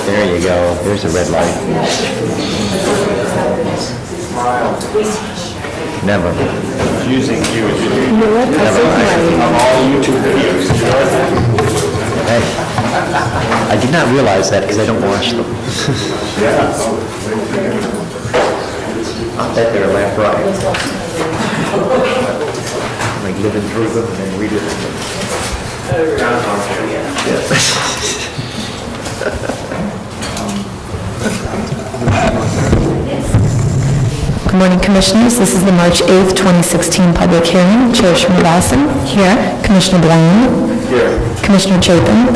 There you go. There's a red light. Never. Using you. You know what? I think Of all YouTube videos. Hey, I did not realize that because I don't watch them. I bet they're left right. Like living through them and then reading them. Good morning, Commissioners. This is the March 8th, 2016 public hearing. Chair Srinivasan, here. Commissioner Blaine. Here. Commissioner Chapin.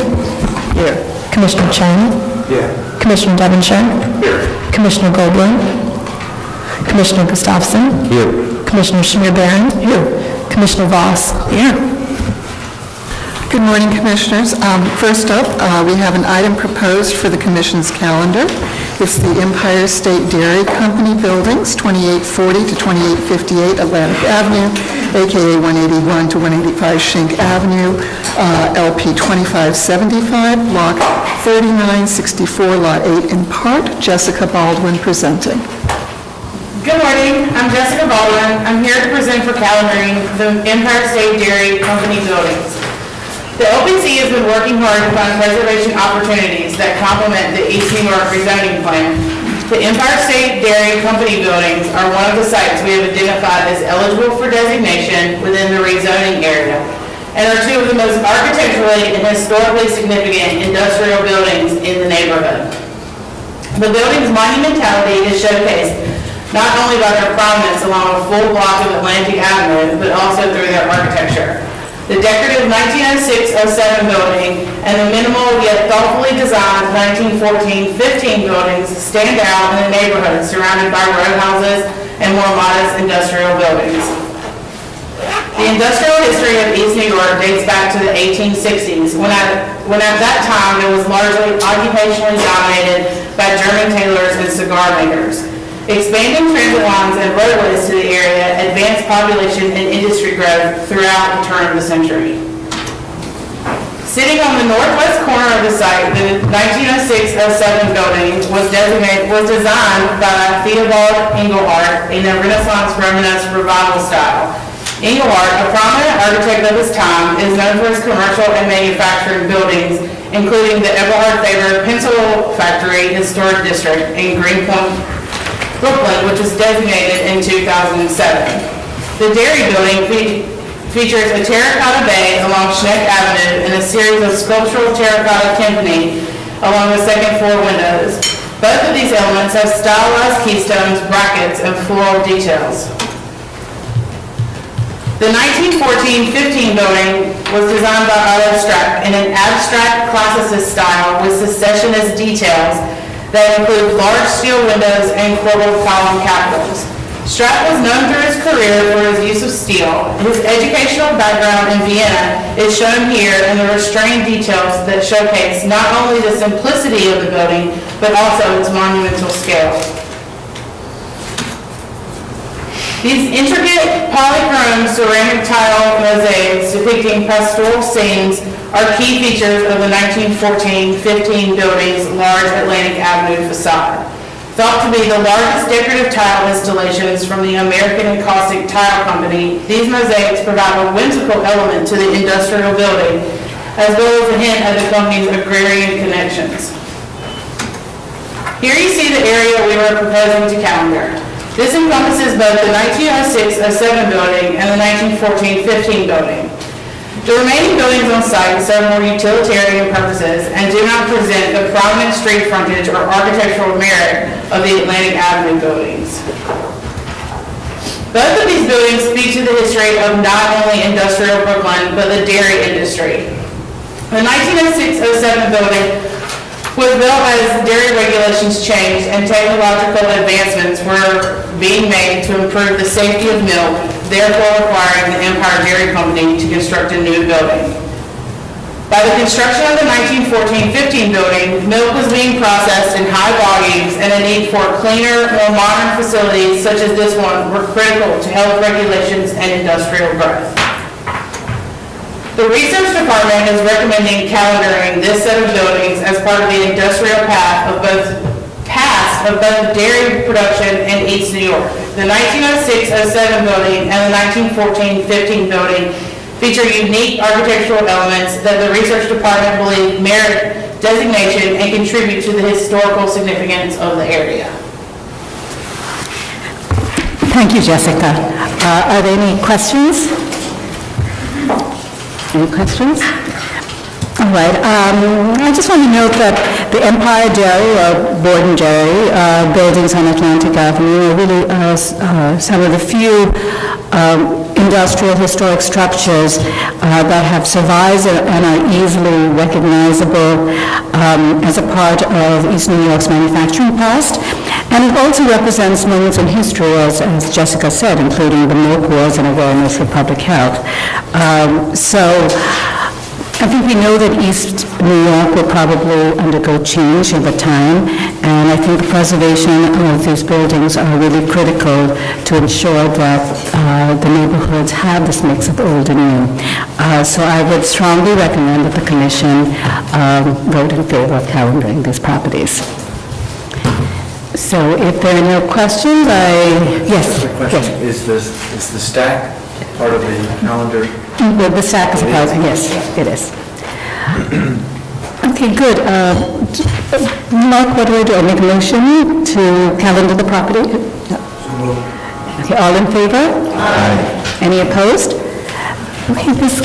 Here. Commissioner Chen. Here. Commissioner Devonshire. Here. Commissioner Goldblum. Commissioner Gustafson. Here. Commissioner Schmier-Barron. Here. Commissioner Voss. Here. Good morning, Commissioners. First up, we have an item proposed for the Commission's calendar. It's the Empire State Dairy Company buildings, 2840 to 2858 Atlantic Avenue, a.k.a. 181 to 185 Schenck Avenue, LP 2575, Block 3964, Lot 8 in part. Jessica Baldwin presenting. Good morning, I'm Jessica Baldwin. I'm here to present for calendaring the Empire State Dairy Company buildings. The OPC has been working hard to find preservation opportunities that complement the East New York rezoning plan. The Empire State Dairy Company buildings are one of the sites we have identified as eligible for designation within the rezoning area, and are two of the most architecturally and historically significant industrial buildings in the neighborhood. The building's monumentality is showcased not only by their prominence along a full block of Atlantic Avenue, but also through their architecture. The decorative 1906-07 building and the minimal yet thoughtfully designed 1914-15 buildings stand out in the neighborhood surrounded by row houses and more modest industrial buildings. The industrial history of East New York dates back to the 1860s, when at that time it was largely occupationally dominated by German tailors and cigar makers. Expanding transit lines and roadways to the area advanced population and industry growth throughout the turn of the century. Sitting on the northwest corner of the site, the 1906-07 building was designed by Theobald Engelhardt in a Renaissance Romanesque revival style. Engelhardt, a prominent architect of his time, is known for his commercial and manufacturing buildings, including the Eberhard Faber Pencil Factory Historic District in Greenpoint, Brooklyn, which was designated in 2007. The dairy building features a terracotta bay along Schenck Avenue and a series of sculptural terracotta timpani along the second floor windows. Both of these elements have stylized keystones, brackets, and floral details. The 1914-15 building was designed by Otto Strack in an abstract classicist style with secessionist details that include large steel windows and corbelled column capitals. Strack was known through his career for his use of steel. His educational background in Vienna is shown here in the restrained details that showcase not only the simplicity of the building, but also its monumental scale. These intricate polychrome ceramic tile mosaics depicting pastoral scenes are key features of the 1914-15 building's large Atlantic Avenue facade. Thought to be the largest decorative tile installations from the American Encaustic Tile Company, these mosaics provide a whimsical element to the industrial building, as well as a hint at the company's agrarian connections. Here you see the area we were proposing to calendar. This encompasses both the 1906-07 building and the 1914-15 building. The remaining buildings on site serve more utilitarian purposes and do not present the prominent street frontage or architectural merit of the Atlantic Avenue buildings. Both of these buildings speak to the history of not only industrial Brooklyn, but the dairy industry. The 1906-07 building was built as dairy regulations changed and technological advancements were being made to improve the safety of milk, therefore requiring the Empire Dairy Company to construct a new building. By the construction of the 1914-15 building, milk was being processed in high volumes, and the need for cleaner, more modern facilities such as this one were critical to health regulations and industrial growth. The The research department is recommending calendaring this set of buildings as part of the industrial past of both dairy production in East New York. The 1906-07 building and the 1914-15 building feature unique architectural elements that the research department believes merit designation and contribute to the historical significance of the area. Thank you, Jessica. Are there any questions? Any questions? All right. I just want to note that the Empire Dairy or Borden Dairy buildings on Atlantic Avenue are really some of the few industrial historic structures that have survived and are easily recognizable as a part of East New York's manufacturing past. And it also represents moments in history, as Jessica said, including the milk wars and awareness for public health. So I think we know that East New York will probably undergo change over time, and I think the preservation of these buildings are really critical to ensure that the neighborhoods have this mix of old and new. So I would strongly recommend that the commission vote in favor of calendaring these properties. So if there are no questions, yes. Question, is the stack part of the calendar? The stack is part, yes, it is. Okay, good. Mark, what do I do? I make a motion to calendar the property? Okay, all in favor? Aye. Any opposed? Okay, these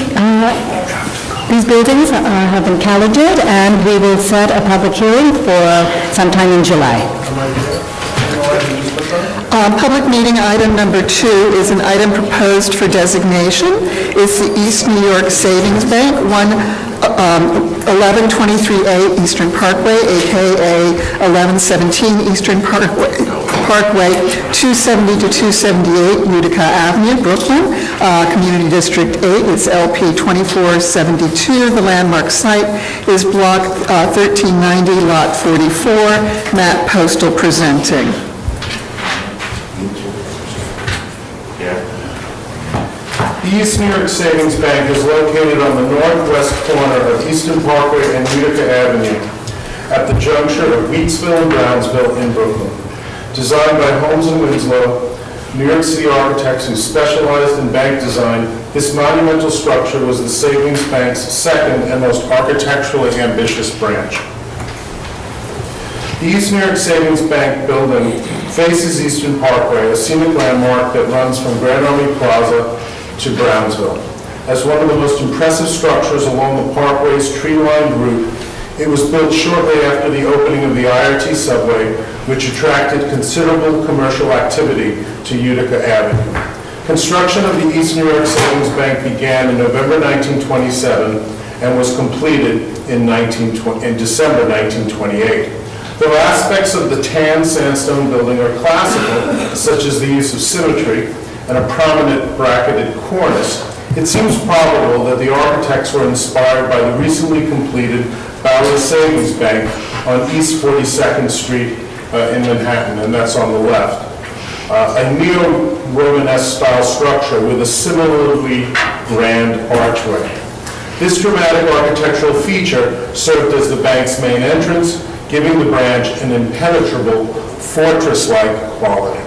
buildings have been calendared, and we will set a public hearing for sometime in July. Public meeting item number 2 is an item proposed for designation. It's the East New York Savings Bank, 1123A Eastern Parkway, a.k.a. 1117 Eastern Parkway, 270 to 278 Utica Avenue, Brooklyn, Community District 8. It's LP 2472. The landmark site is Block 1390, Lot 44. Matt Postal presenting. The East New York Savings Bank is located on the northwest corner of Eastern Parkway and Utica Avenue at the juncture of Wheatsville and Brownsville in Brooklyn. Designed by Holmes and Winslow, New York City architects who specialized in bank design, this monumental structure was the Savings Bank's second and most architecturally ambitious branch. The East New York Savings Bank building faces Eastern Parkway, a scenic landmark that runs from Grand Army Plaza to Brownsville. As one of the most impressive structures along the Parkway's tree-lined route, it was built shortly after the opening of the IRT subway, which attracted considerable commercial activity to Utica Avenue. Construction of the East New York Savings Bank began in November 1927 and was completed in December 1928. Though aspects of the tan sandstone building are classical, such as the use of symmetry and a prominent bracketed cornice, it seems probable that the architects were inspired by the recently completed Bowers Savings Bank on East 42nd Street in Manhattan, and that's on the left. A neo-Romanesque style structure with a similarly grand archway. This dramatic architectural feature served as the bank's main entrance, giving the branch an impenetrable fortress-like quality.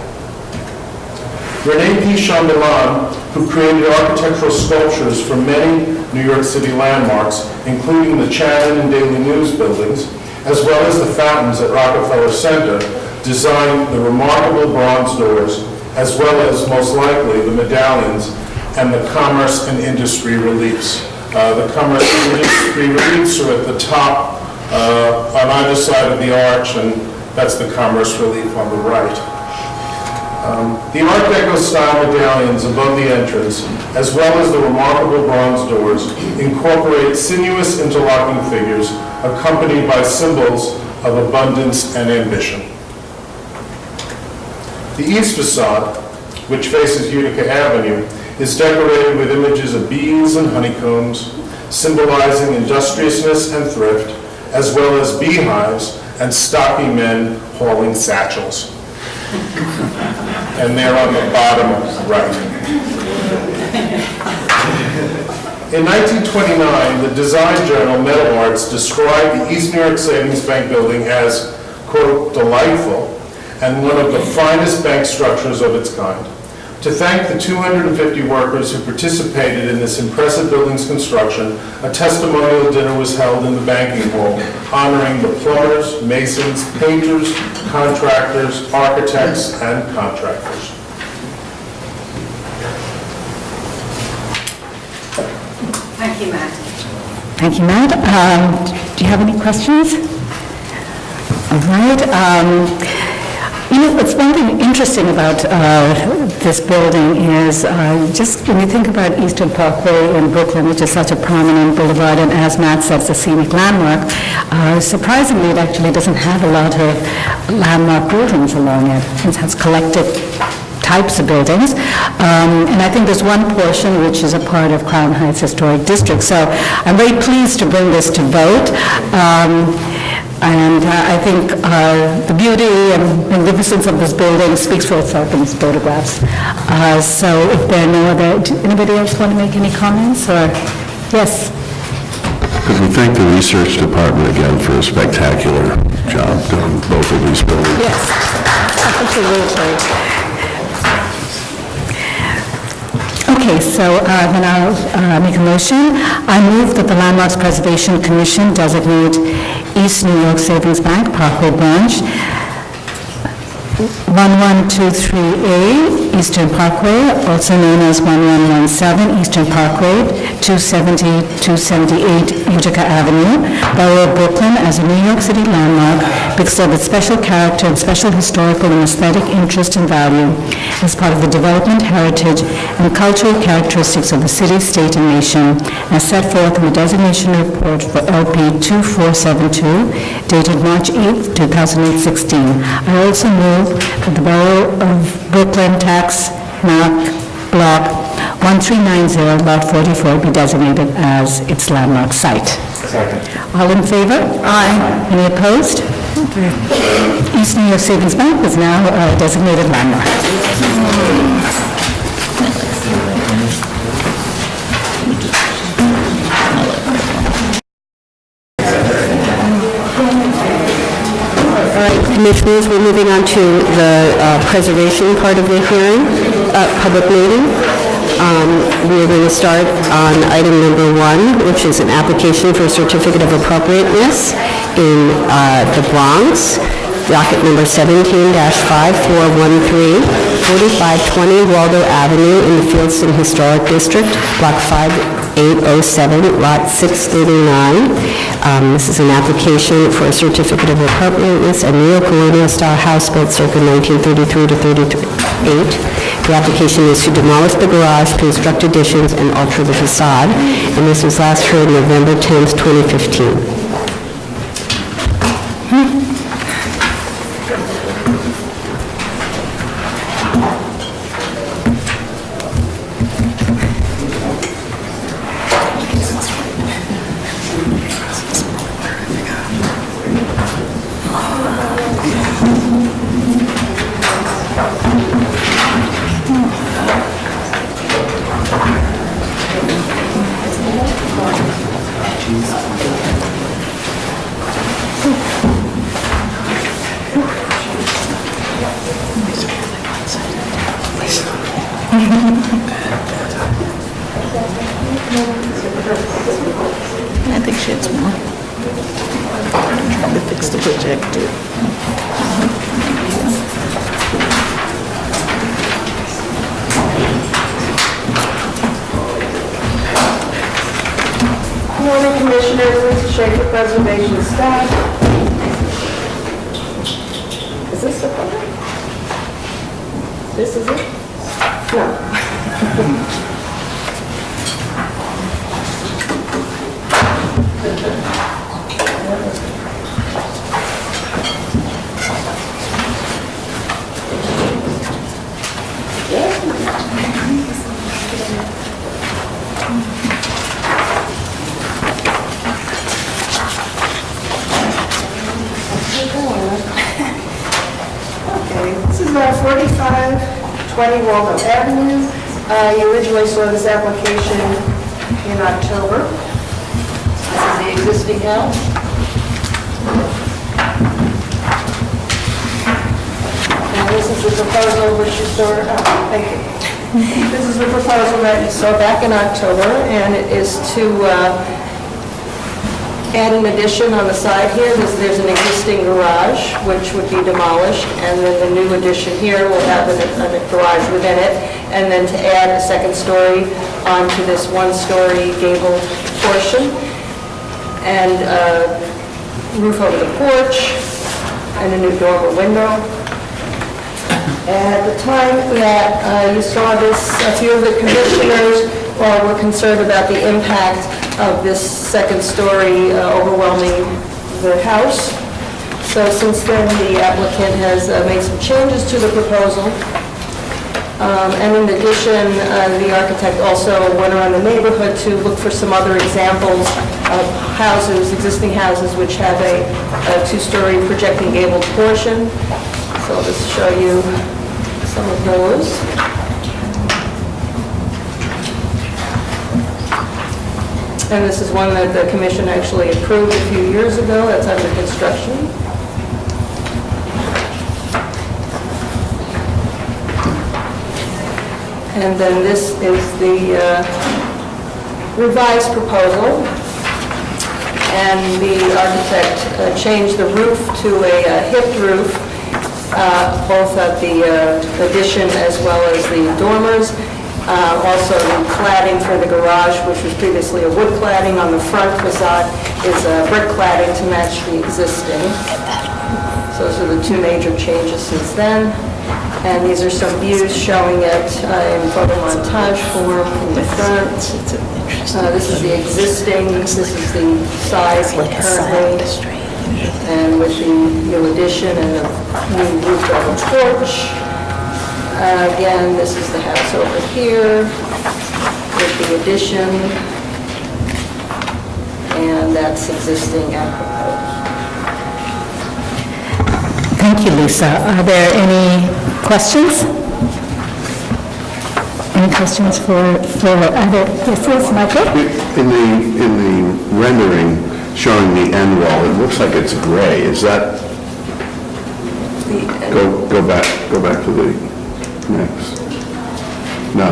René P. Chambellan, who created architectural sculptures for many New York City landmarks, including the Channon and Daily News buildings, as well as the fountains at Rockefeller Center, designed the remarkable bronze doors, as well as, most likely, the medallions and the commerce and industry reliefs. The commerce and industry reliefs are at the top on either side of the arch, and that's the commerce relief on the right. The Art Deco style medallions above the entrance, as well as the remarkable bronze doors, incorporate sinuous interlocking figures accompanied by symbols of abundance and ambition. The east facade, which faces Utica Avenue, is decorated with images of bees and honeycombs, symbolizing industriousness and thrift, as well as beehives and stocky men hauling satchels. And they're on the bottom right. In 1929, the design journal Metal Arts described the East New York Savings Bank building as, quote, delightful and one of the finest bank structures of its kind. To thank the 250 workers who participated in this impressive building's construction, a testimonial dinner was held in the banking hall honoring the plumbers, masons, painters, contractors, architects, and contractors. Thank you, Matt. Thank you, Matt. Do you have any questions? All right. What's one thing interesting about this building is just when you think about Eastern Parkway in Brooklyn, which is such a prominent boulevard, and as Matt said, it's a scenic landmark, surprisingly, it actually doesn't have a lot of landmark buildings along it. It has collective types of buildings, and I think there's one portion which is a part of Crown Heights Historic District. So I'm very pleased to bring this to vote. And I think the beauty and magnificence of this building speaks for itself in these photographs. So if there are no other, anybody else want to make any comments, or, yes? Could we thank the research department again for a spectacular job doing both of these buildings? Yes, absolutely. Okay, so then I'll make a motion. I move that the Landmarks Preservation Commission designate East New York Savings Bank, Parkway Branch, 1123A Eastern Parkway, also known as 1117 Eastern Parkway, 270-278 Utica Avenue, Borough of Brooklyn, as a New York City landmark because of its special character and special historical and aesthetic interest and value as part of the development, heritage, and cultural characteristics of the city, state, and nation, as set forth in the designation report for LP 2472, dated March 8, 2016. I also move that the Borough of Brooklyn tax map block 1390, lot 44, be designated as its landmark site. Second. All in favor? Aye. Any opposed? East New York Savings Bank is now a designated landmark. All right, Commissioners, we're moving on to the preservation part of the hearing, public meeting. We are going to start on item number 1, which is an application for a certificate of appropriateness in the Bronx, docket number 17-5413, 4520 Waldo Avenue in the Fieldston Historic District, block 5807, lot 639. This is an application for a certificate of appropriateness, a neo-colonial style house built circa 1933 to 38. The application is to demolish the garage, construct additions, and alter the facade, and this was last heard November 10th, 2015. I think she has more. I'm trying to fix the projector. Good morning, Commissioners. This is Schaefer Preservation staff. Is this the photo? This is it? No. Okay, this is 4520 Waldo Avenue. You originally saw this application in October. This is the existing house. And this is the proposal which you saw, thank you. This is the proposal that you saw back in October, and it is to add an addition on the side here. There's an existing garage, which would be demolished, and then the new addition here will have a garage within it, and then to add a second story onto this one-story gabled portion, and roof over the porch, and a new dormer window. And at the time that you saw this, a few of the commissioners were concerned about the impact of this second story overwhelming the house. So since then, the applicant has made some changes to the proposal. And in addition, the architect also went around the neighborhood to look for some other examples of houses, existing houses, which have a two-story projecting gabled portion. So I'll just show you some of those. And this is one that the commission actually approved a few years ago. That's under construction. And then this is the revised proposal. And the architect changed the roof to a hipped roof, both at the addition as well as the dormers. Also, the cladding for the garage, which was previously a wood cladding on the front facade, is a brick cladding to match the existing. So those are the two major changes since then. And these are some views showing it in photo montage form from the front. This is the existing, this is the size currently. And with the new addition and the new roof over porch. Again, this is the house over here with the addition, and that's existing and proposed. Thank you, Lisa. Are there any questions? Any questions for other, this is Michael? In the rendering showing the end wall, it looks like it's gray. Is that, go back to the next. No.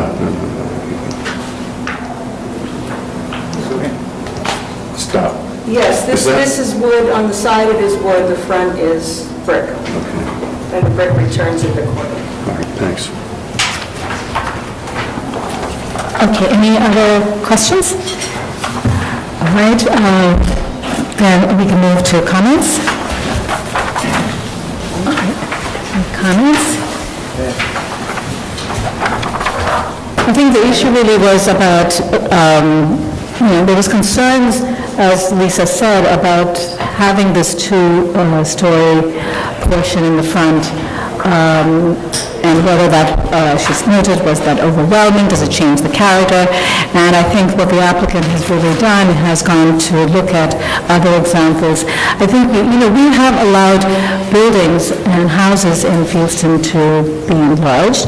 Stop. Yes, this is wood. On the side it is wood, the front is brick. Okay. And the brick returns in the corner. All right, thanks. Okay, any other questions? All right, then we can move to comments. Okay. Any comments? I think the issue really was about, there was concerns, as Lisa said, about having this two-story portion in the front, and whether that, she's noted, was that overwhelming, does it change the character? And I think what the applicant has really done has gone to look at other examples. I think, we have allowed buildings and houses in Fieldston to be enlarged.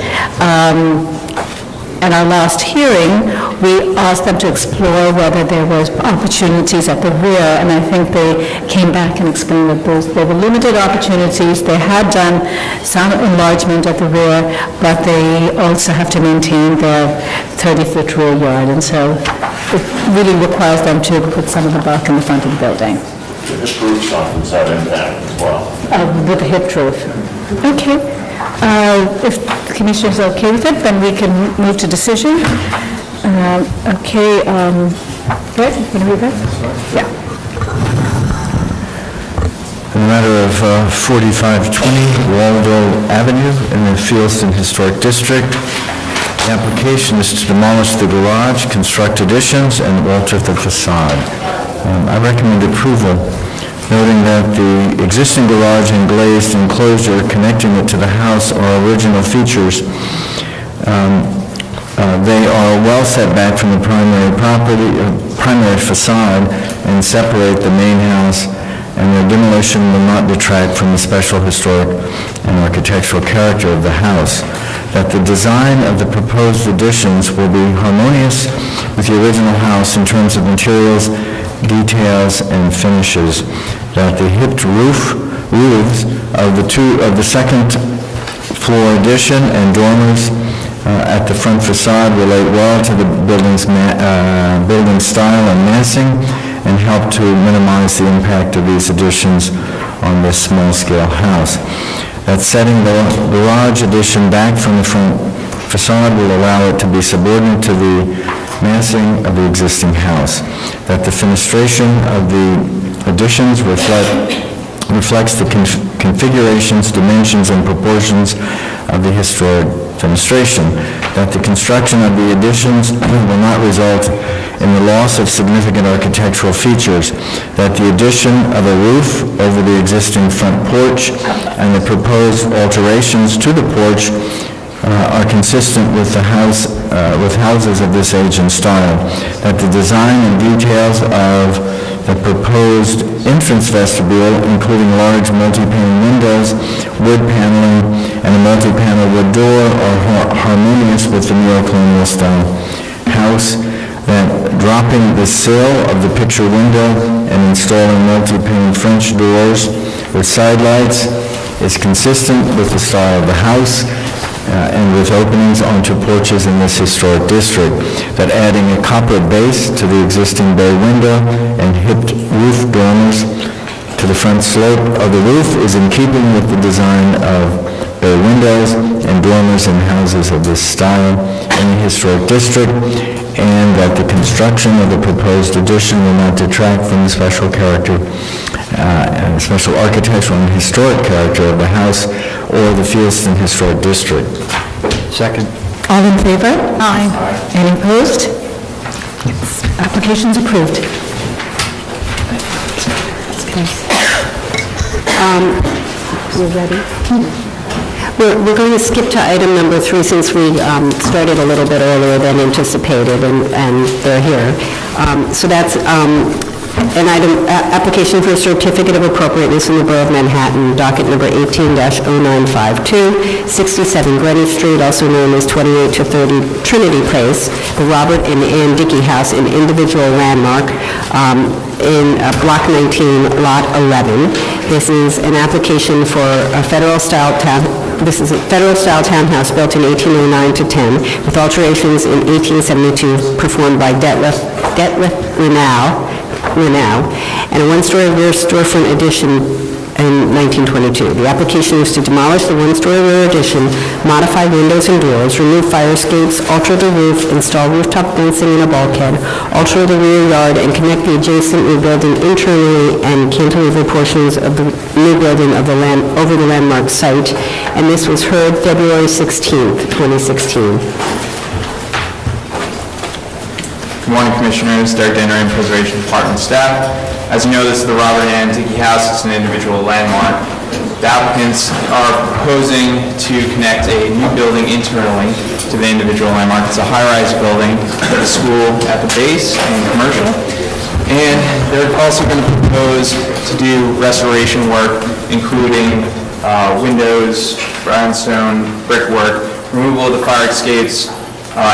At our last hearing, we asked them to explore whether there was opportunities at the rear, and I think they came back and explained that there were limited opportunities. They had done some enlargement at the rear, but they also have to maintain their 30-foot rear yard, and so it really requires them to put some of the bulk in the front of the building. The hip roof softens that impact as well. With the hip roof. Okay. If the commissioner is okay with it, then we can move to decision. Okay, Fred, you can read that? Yeah. In the matter of 4520 Waldo Avenue in the Fieldston Historic District, the application is to demolish the garage, construct additions, and alter the facade. I recommend approval, noting that the existing garage and glazed enclosure connecting it to the house are original features. They are well set back from the primary facade and separate the main house, and their demolition will not detract from the special historic and architectural character of the house. That the design of the proposed additions will be harmonious with the original house in terms of materials, details, and finishes. That the hipped roofs of the second floor addition and dormers at the front facade relate well to the building's building style and massing, and help to minimize the impact of these additions on this small-scale house. That setting the garage addition back from the front facade will allow it to be subordinate to the massing of the existing house. That the fenestration of the additions reflects the configurations, dimensions, and proportions of the historic fenestration. That the construction of the additions will not result in the loss of significant architectural features. That the addition of a roof over the existing front porch and the proposed alterations to the porch are consistent with with houses of this age and style. That the design and details of the proposed entrance vestibule, including large multi-pane windows, wood paneling, and a multi-panel wood door, are harmonious with the neo-colonial style house. That dropping the sill of the picture window and installing multi-pane French doors with side lights is consistent with the style of the house and with openings onto porches in this historic district. That adding a copper base to the existing bay window and hipped roof dormers to the front slope of the roof is in keeping with the design of bay windows and dormers in houses of this style in the historic district, and that the construction of the proposed addition will not detract from the special character, special architectural and historic character of the house or the Fieldston Historic District. Second. All in favor? Aye. Any opposed? Application's approved. You ready? We're going to skip to item number 3 since we started a little bit earlier than anticipated, and they're here. So that's an item, application for a certificate of appropriateness in the Borough of Manhattan, docket number 18-0952, 67 Greenwich Street, also known as 28 to 30 Trinity Place, the Robert and Ann Dickey House, an individual landmark in Block 19, Lot 11. This is an application for a federal-style townhouse built in 1809 to 10, with alterations in 1872 performed by Detlef Renow, and a one-story rear storefront addition in 1922. The application is to demolish the one-story rear addition, modify windows and doors, remove fire escapes, alter the roof, install rooftop fencing and a bulkhead, alter the rear yard, and connect the adjacent new building internally and cantilever portions of the new building of over the landmark site. And this was heard February 16th, 2016. Good morning, Commissioners. Derek Dennery, Preservation Department staff. As you know, this is the Robert and Ann Dickey House. It's an individual landmark. The applicants are proposing to connect a new building internally to the individual landmark. It's a high-rise building with a school at the base and commercial. And they're also going to propose to do restoration work, including windows, brownstone, brickwork, removal of the fire escapes,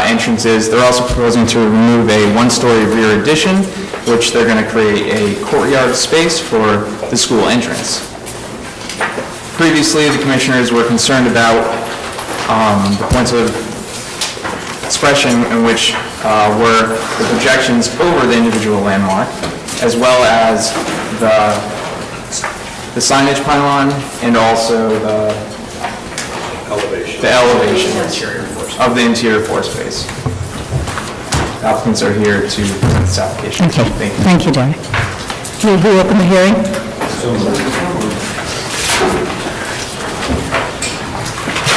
entrances. They're also proposing to remove a one-story rear addition, which they're going to create a courtyard space for the school entrance. Previously, the commissioners were concerned about the points of expression in which were the projections over the individual landmark, as well as the signage pylon and also the elevation of the interior floor space. Applicants are here to present this application. Okay. Thank you. Thank you, Derek. Who opened the hearing?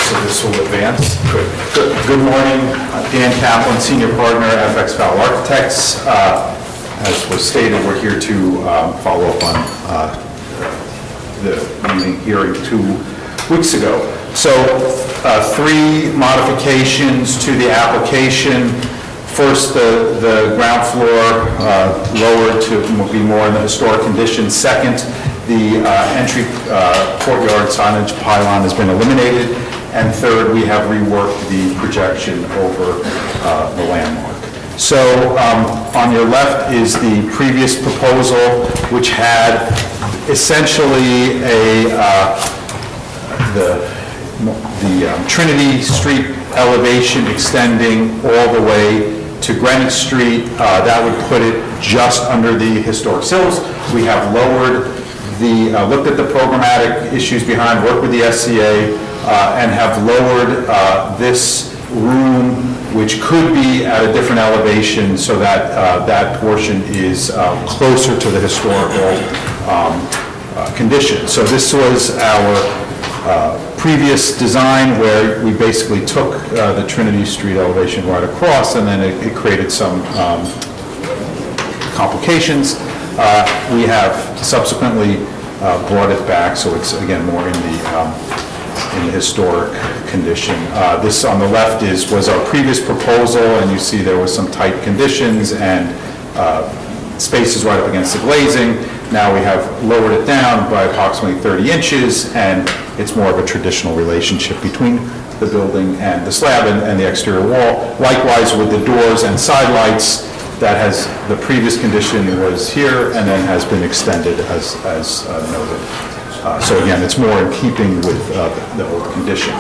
So this will advance. Good morning. Dan Kaplan, Senior Partner at FX Val Architects. As was stated, we're here to follow up on the meeting hearing 2 weeks ago. So 3 modifications to the application. First, the ground floor lowered to be more in the historic condition. Second, the entry courtyard signage pylon has been eliminated. And third, we have reworked the projection over the landmark. So on your left is the previous proposal, which had essentially the Trinity Street elevation extending all the way to Greenwich Street. That would put it just under the historic sills. We have lowered looked at the programmatic issues behind, worked with the SCA, and have lowered this room, which could be at a different elevation, so that that portion is closer to the historical condition. So this was our previous design, where we basically took the Trinity Street elevation right across, and then it created some complications. We have subsequently brought it back, so it's again more in the historic condition. This on the left was our previous proposal, and you see there was some tight conditions and spaces right up against the glazing. Now we have lowered it down by approximately 30 inches, and it's more of a traditional relationship between the building and the slab and the exterior wall. Likewise with the doors and side lights, that has, the previous condition was here and then has been extended as noted. So again, it's more in keeping with the old condition.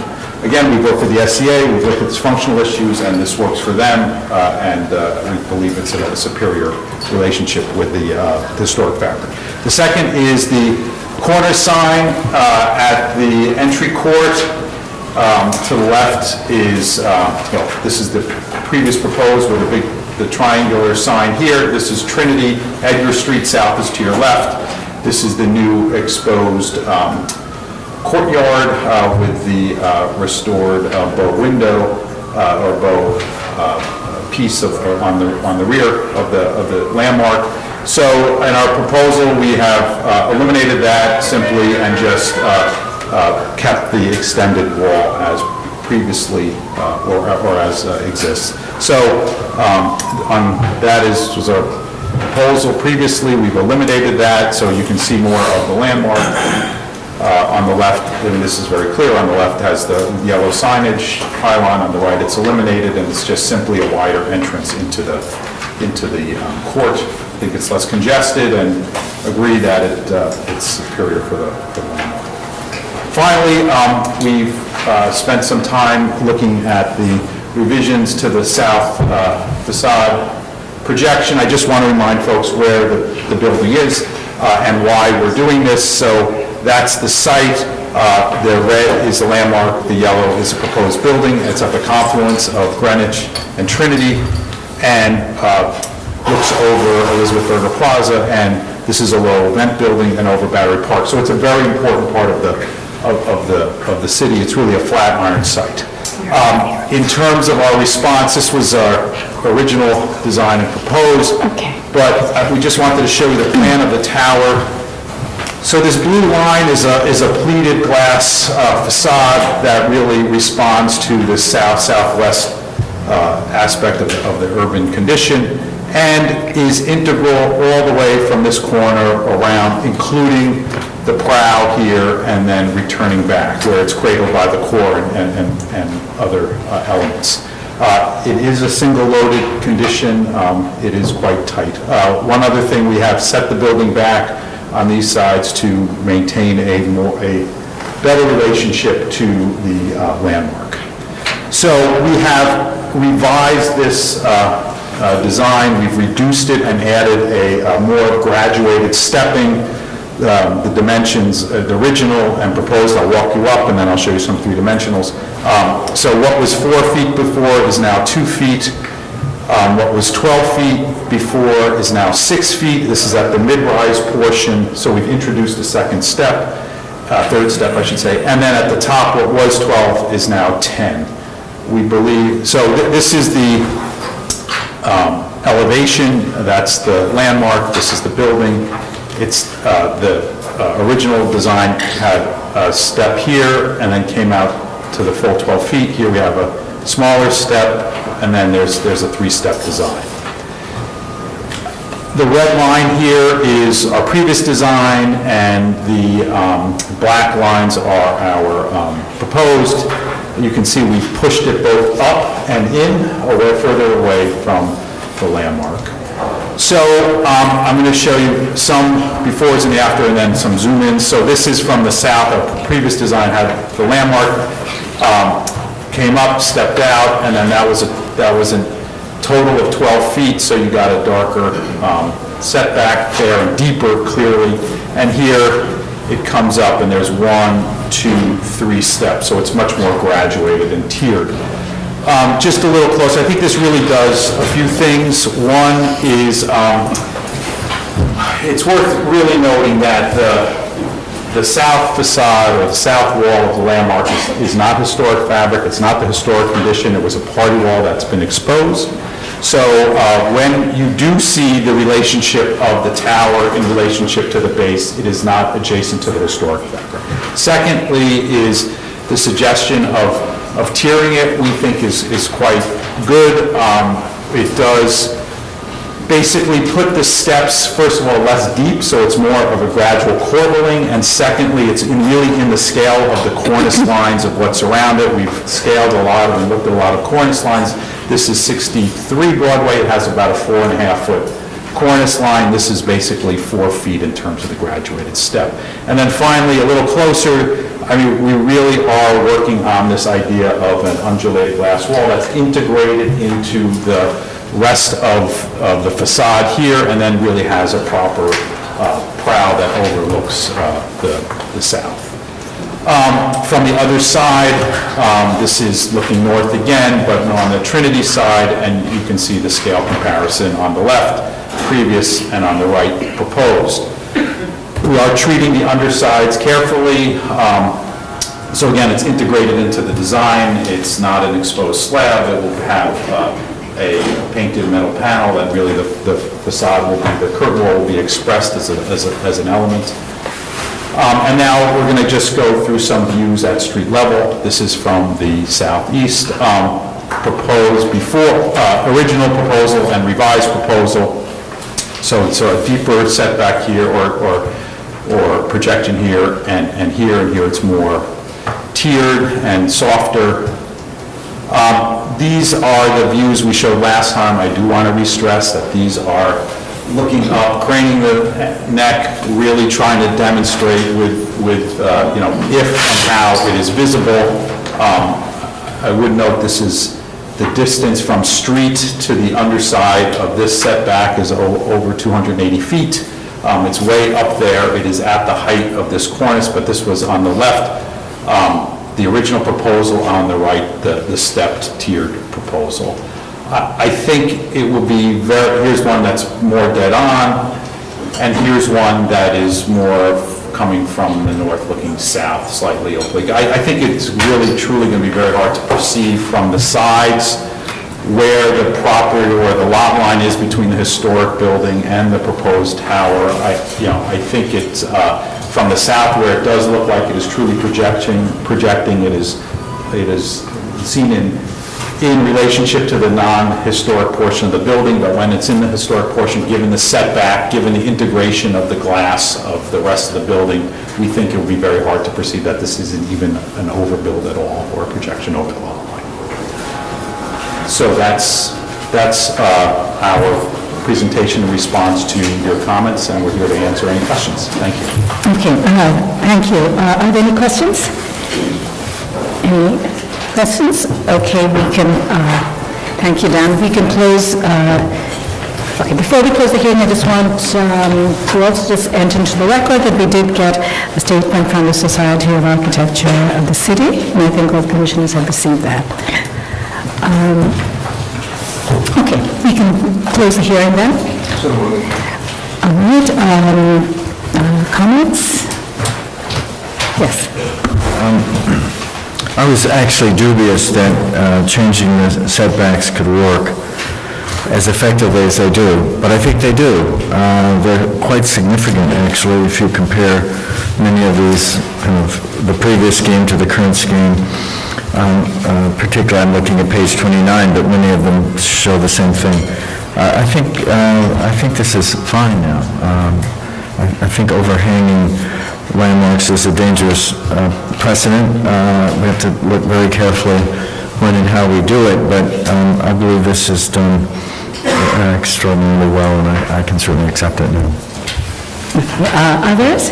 Again, we've worked with the SCA, we've looked at its functional issues, and this works for them, and we believe it's a superior relationship with the historic fabric. The second is the corner sign at the entry court. To the left is, this is the previous proposed with the triangular sign here. This is Trinity. Edgar Street South is to your left. This is the new exposed courtyard with the restored bow window or bow piece on the rear of the landmark. So in our proposal, we have eliminated that simply and just kept the extended wall as previously or as exists. So that was our proposal previously. We've eliminated that, so you can see more of the landmark. On the left, and this is very clear, on the left has the yellow signage pylon, on the right it's eliminated, and it's just simply a wider entrance into the court. I think it's less congested, and agree that it's superior for the landmark. Finally, we've spent some time looking at the revisions to the south facade projection. I just want to remind folks where the building is and why we're doing this. So that's the site. The red is the landmark, the yellow is the proposed building. It's at the confluence of Greenwich and Trinity, and looks over Elizabeth Berger Plaza, and this is a low event building, and over Battery Park. So it's a very important part of the city. It's really a flat iron site. In terms of our response, this was our original design and proposed, but we just wanted to show you the plan of the tower. So this blue line is a pleated glass facade that really responds to the south-southwest aspect of the urban condition, and is integral all the way from this corner around, including the prow here, and then returning back, where it's cradled by the core and other elements. It is a single-loaded condition. It is quite tight. One other thing, we have set the building back on these sides to maintain a better relationship to the landmark. So we have revised this design. We've reduced it and added a more graduated stepping. The dimensions, the original and proposed, I'll walk you up and then I'll show you some three-dimensionals. So what was 4 feet before is now 2 feet. What was 12 feet before is now 6 feet. This is at the mid-rise portion, so we've introduced a second step, third step, I should say, and then at the top, what was 12 is now 10. We believe, so this is the elevation, that's the landmark, this is the building. It's the original design had a step here and then came out to the full 12 feet. Here we have a smaller step, and then there's a three-step design. The red line here is our previous design, and the black lines are our proposed. You can see we've pushed it both up and in, or further away from the landmark. So I'm going to show you some befores and after, and then some zoom-ins. So this is from the south. Our previous design had the landmark, came up, stepped out, and then that was a total of 12 feet, so you got a darker setback there and deeper clearly. And here it comes up and there's 1, 2, 3 steps, so it's much more graduated and tiered. Just a little closer, I think this really does a few things. One is, it's worth really noting that the south facade or the south wall of the landmark is not historic fabric, it's not the historic condition, it was a party wall that's been exposed. So when you do see the relationship of the tower in relationship to the base, it is not adjacent to the historic fabric. Secondly is the suggestion of tiering it, we think is quite good. It does basically put the steps, first of all, less deep, so it's more of a gradual corbelling, and secondly, it's really in the scale of the cornice lines of what's around it. We've scaled a lot and looked at a lot of cornice lines. This is 63 Broadway. It has about a 4.5-foot cornice line. This is basically 4 feet in terms of the graduated step. And then finally, a little closer, I mean, we really are working on this idea of an undulated glass wall that's integrated into the rest of the facade here, and then really has a proper prow that overlooks the south. From the other side, this is looking north again, but on the Trinity side, and you can see the scale comparison on the left, previous, and on the right, proposed. We are treating the undersides carefully. So again, it's integrated into the design. It's not an exposed slab. It will have a painted metal panel, and really the facade will be, the curtain wall will be expressed as an element. And now we're going to just go through some views at street level. This is from the southeast, proposed before, original proposal and revised proposal. So it's a deeper setback here or projection here and here it's more tiered and softer. These are the views we showed last time. I do want to re-stress that these are looking up, craning the neck, really trying to demonstrate with you know, if and how it is visible. I would note this is the distance from street to the underside of this setback is over 280 feet. It's way up there. It is at the height of this cornice, but this was on the left. The original proposal, on the right, the stepped tiered proposal. I think it will be here's one that's more dead on, and here's one that is more coming from the north looking south, slightly oblique. I think it's really truly going to be very hard to perceive from the sides where the property or the lot line is between the historic building and the proposed tower. I think it's from the south where it does look like it is truly projecting. It is seen in relationship to the non-historic portion of the building, but when it's in the historic portion, given the setback, given the integration of the glass of the rest of the building, we think it will be very hard to perceive that this isn't even an overbuild at all or a projection over the lot line. So that's our presentation in response to your comments, and we're here to answer any questions. Thank you. Okay, thank you. Are there any questions? Any questions? Okay, we can, thank you, Dan. We can close, okay, before we close the hearing, I just want to also just enter into the record that we did get a statement from the Society of Architecture of the city, and I think all the commissioners have received that. Okay, we can close the hearing then. All right, comments? Yes. I was actually dubious that changing the setbacks could work as effectively as they do, but I think they do. They're quite significant, actually, if you compare many of these, kind of the previous scheme to the current scheme. Particularly, I'm looking at page 29, but many of them show the same thing. I think this is fine now. I think overhanging landmarks is a dangerous precedent. We have to look very carefully when and how we do it, but I believe this has done extraordinarily well, and I can certainly accept it now. Others?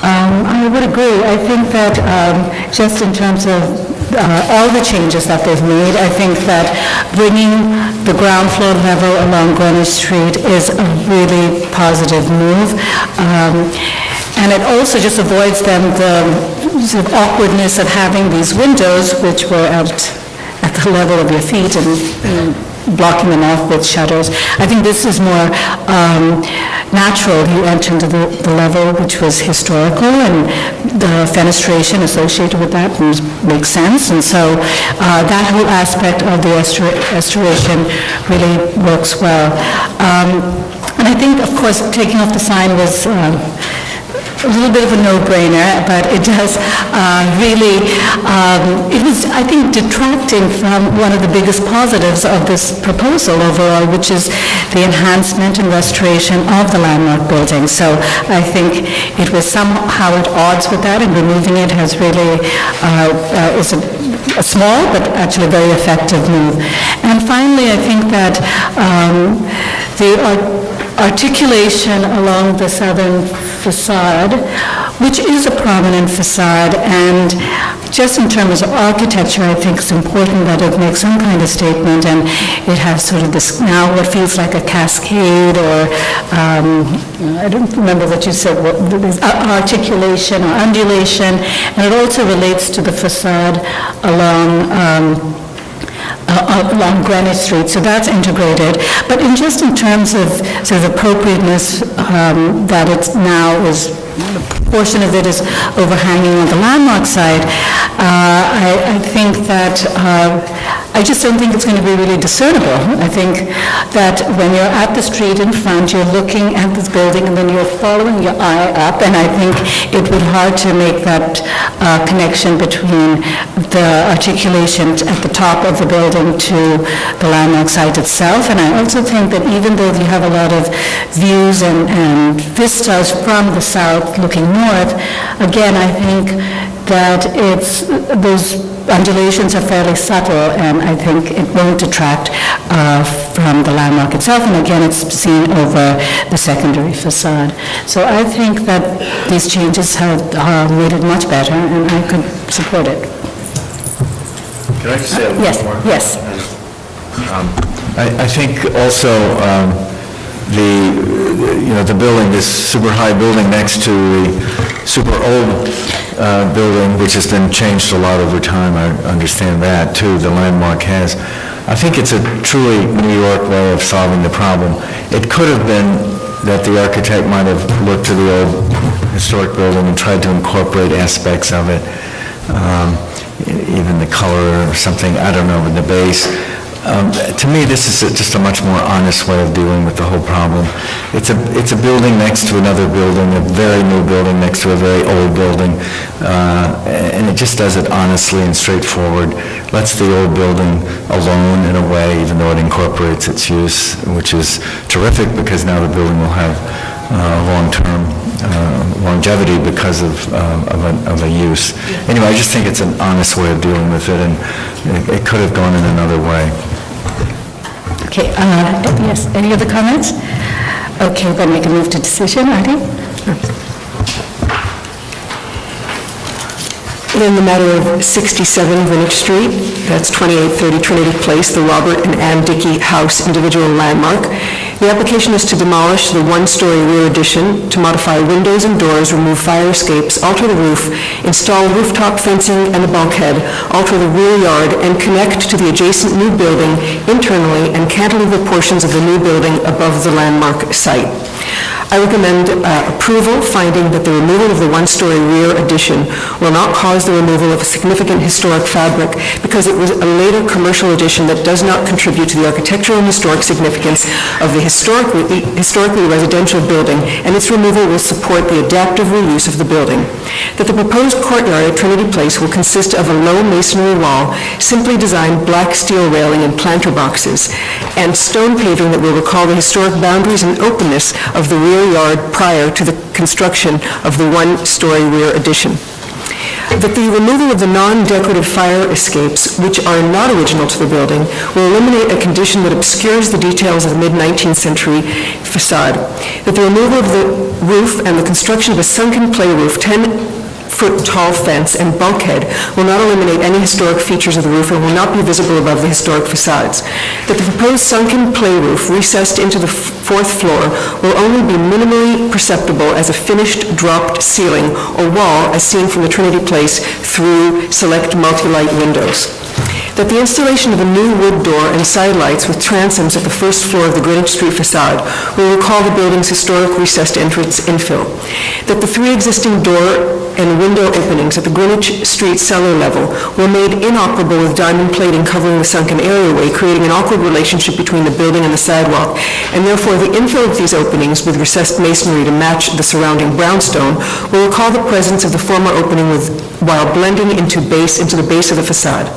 I would agree. I think that just in terms of all the changes that they've made, I think that bringing the ground floor level along Greenwich Street is a really positive move. And it also just avoids them the sort of awkwardness of having these windows, which were at the level of your feet and blocking them off with shutters. I think this is more natural. You enter into the level which was historical, and the fenestration associated with that makes sense. And so that whole aspect of the restoration really works well. And I think, of course, taking off the sign was a little bit of a no-brainer, but it does really, it was, I think, detracting from one of the biggest positives of this proposal overall, which is the enhancement and restoration of the landmark building. So I think it was somehow at odds with that, and removing it has really, is a small but actually very effective move. And finally, I think that the articulation along the southern facade, which is a prominent facade, and just in terms of architecture, I think it's important that it makes some kind of statement, and it has sort of this, now what feels like a cascade, or I don't remember what you said, articulation or undulation, and it also relates to the facade along Greenwich Street, so that's integrated. But just in terms of sort of appropriateness, that it now is, a portion of it is overhanging on the landmark side, I think that, I just don't think it's going to be really discernible. I think that when you're at the street in front, you're looking at this building, and then you're following your eye up, and I think it would be hard to make that connection between the articulation at the top of the building to the landmark site itself. And I also think that even though you have a lot of views and vistas from the south looking north, again, I think that those undulations are fairly subtle, and I think it won't detract from the landmark itself, and again, it's seen over the secondary facade. So I think that these changes have made it much better, and I could support it. Can I just say one more? Yes. I think also the building, this super high building next to the super old building, which has been changed a lot over time, I understand that too, the landmark has. I think it's a truly New York way of solving the problem. It could have been that the architect might have looked to the old historic building and tried to incorporate aspects of it, even the color or something, I don't know, in the base. To me, this is just a much more honest way of dealing with the whole problem. It's a building next to another building, a very new building next to a very old building, and it just does it honestly and straightforward. Lets the old building alone in a way, even though it incorporates its use, which is terrific because now the building will have long-term longevity because of a use. Anyway, I just think it's an honest way of dealing with it, and it could have gone in another way. Okay, yes, any other comments? Okay, then we can move to decision, Artie? In the matter of 67 Greenwich Street, that's 2830 Trinity Place, the Robert and Ann Dickey House individual landmark, the application is to demolish the one-story rear addition, to modify windows and doors, remove fire escapes, alter the roof, install rooftop fencing and the bulkhead, alter the rear yard, and connect to the adjacent new building internally and cantilever portions of the new building above the landmark site. I recommend approval, finding that the removal of the one-story rear addition will not cause the removal of a significant historic fabric because it was a later commercial addition that does not contribute to the architectural and historic significance of the historically residential building, and its removal will support the adaptive reuse of the building. That the proposed courtyard at Trinity Place will consist of a low masonry wall, simply designed black steel railing and planter boxes, and stone paving that will recall the historic boundaries and openness of the rear yard prior to the construction of the one-story rear addition. that the removal of the non-decorative fire escapes, which are not original to the building, will eliminate a condition that obscures the details of the mid-19th century facade, that the removal of the roof and the construction of a sunken play roof, 10-foot tall fence and bulkhead will not eliminate any historic features of the roof and will not be visible above the historic facades. That the proposed sunken play roof recessed into the fourth floor will only be minimally perceptible as a finished dropped ceiling or wall as seen from the Trinity Place through select multi-light windows. That the installation of a new wood door and side lights with transoms at the first floor of the Greenwich Street facade will recall the building's historic recessed entrance infill. That the 3 existing door and window openings at the Greenwich Street cellar level were made inoperable with diamond plating covering the sunken areaway, creating an awkward relationship between the building and the sidewalk, and therefore the infill of these openings with recessed masonry to match the surrounding brownstone will recall the presence of the former opening while blending into the base of the facade.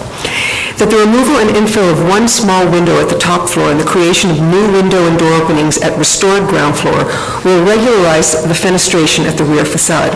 That the removal and infill of one small window at the top floor and the creation of new window and door openings at restored ground floor will regularize the fenestration at the rear facade.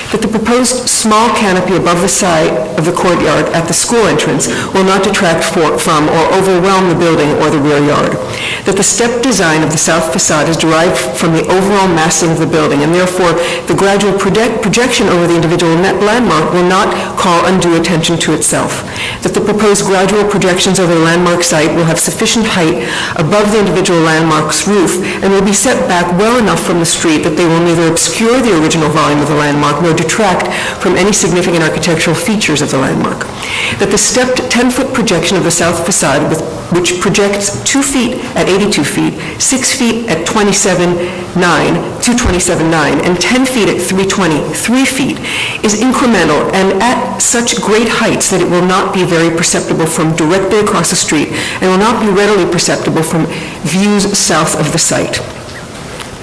That the proposed small canopy above the side of the courtyard at the school entrance will not detract from or overwhelm the building or the rear yard. That the step design of the south facade is derived from the overall massing of the building, and therefore the gradual projection over the individual landmark will not call undue attention to itself. That the proposed gradual projections over the landmark site will have sufficient height above the individual landmark's roof and will be set back well enough from the street that they will neither obscure the original volume of the landmark nor detract from any significant architectural features of the landmark. That the stepped 10-foot projection of the south facade, which projects 2 feet at 82 feet, 6 feet at 227.9, and 10 feet at 3 feet, is incremental and at such great heights that it will not be very perceptible from directly across the street and will not be readily perceptible from views south of the site.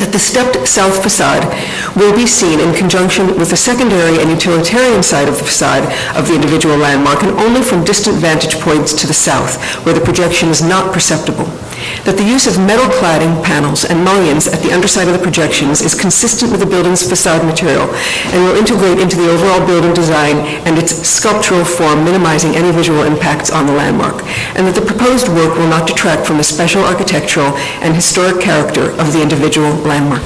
That the stepped south facade will be seen in conjunction with the secondary and utilitarian side of the facade of the individual landmark and only from distant vantage points to the south, where the projection is not perceptible. That the use of metal cladding panels and mullions at the underside of the projections is consistent with the building's facade material and will integrate into the overall building design and its sculptural form, minimizing any visual impacts on the landmark. And that the proposed work will not detract from the special architectural and historic character of the individual landmark.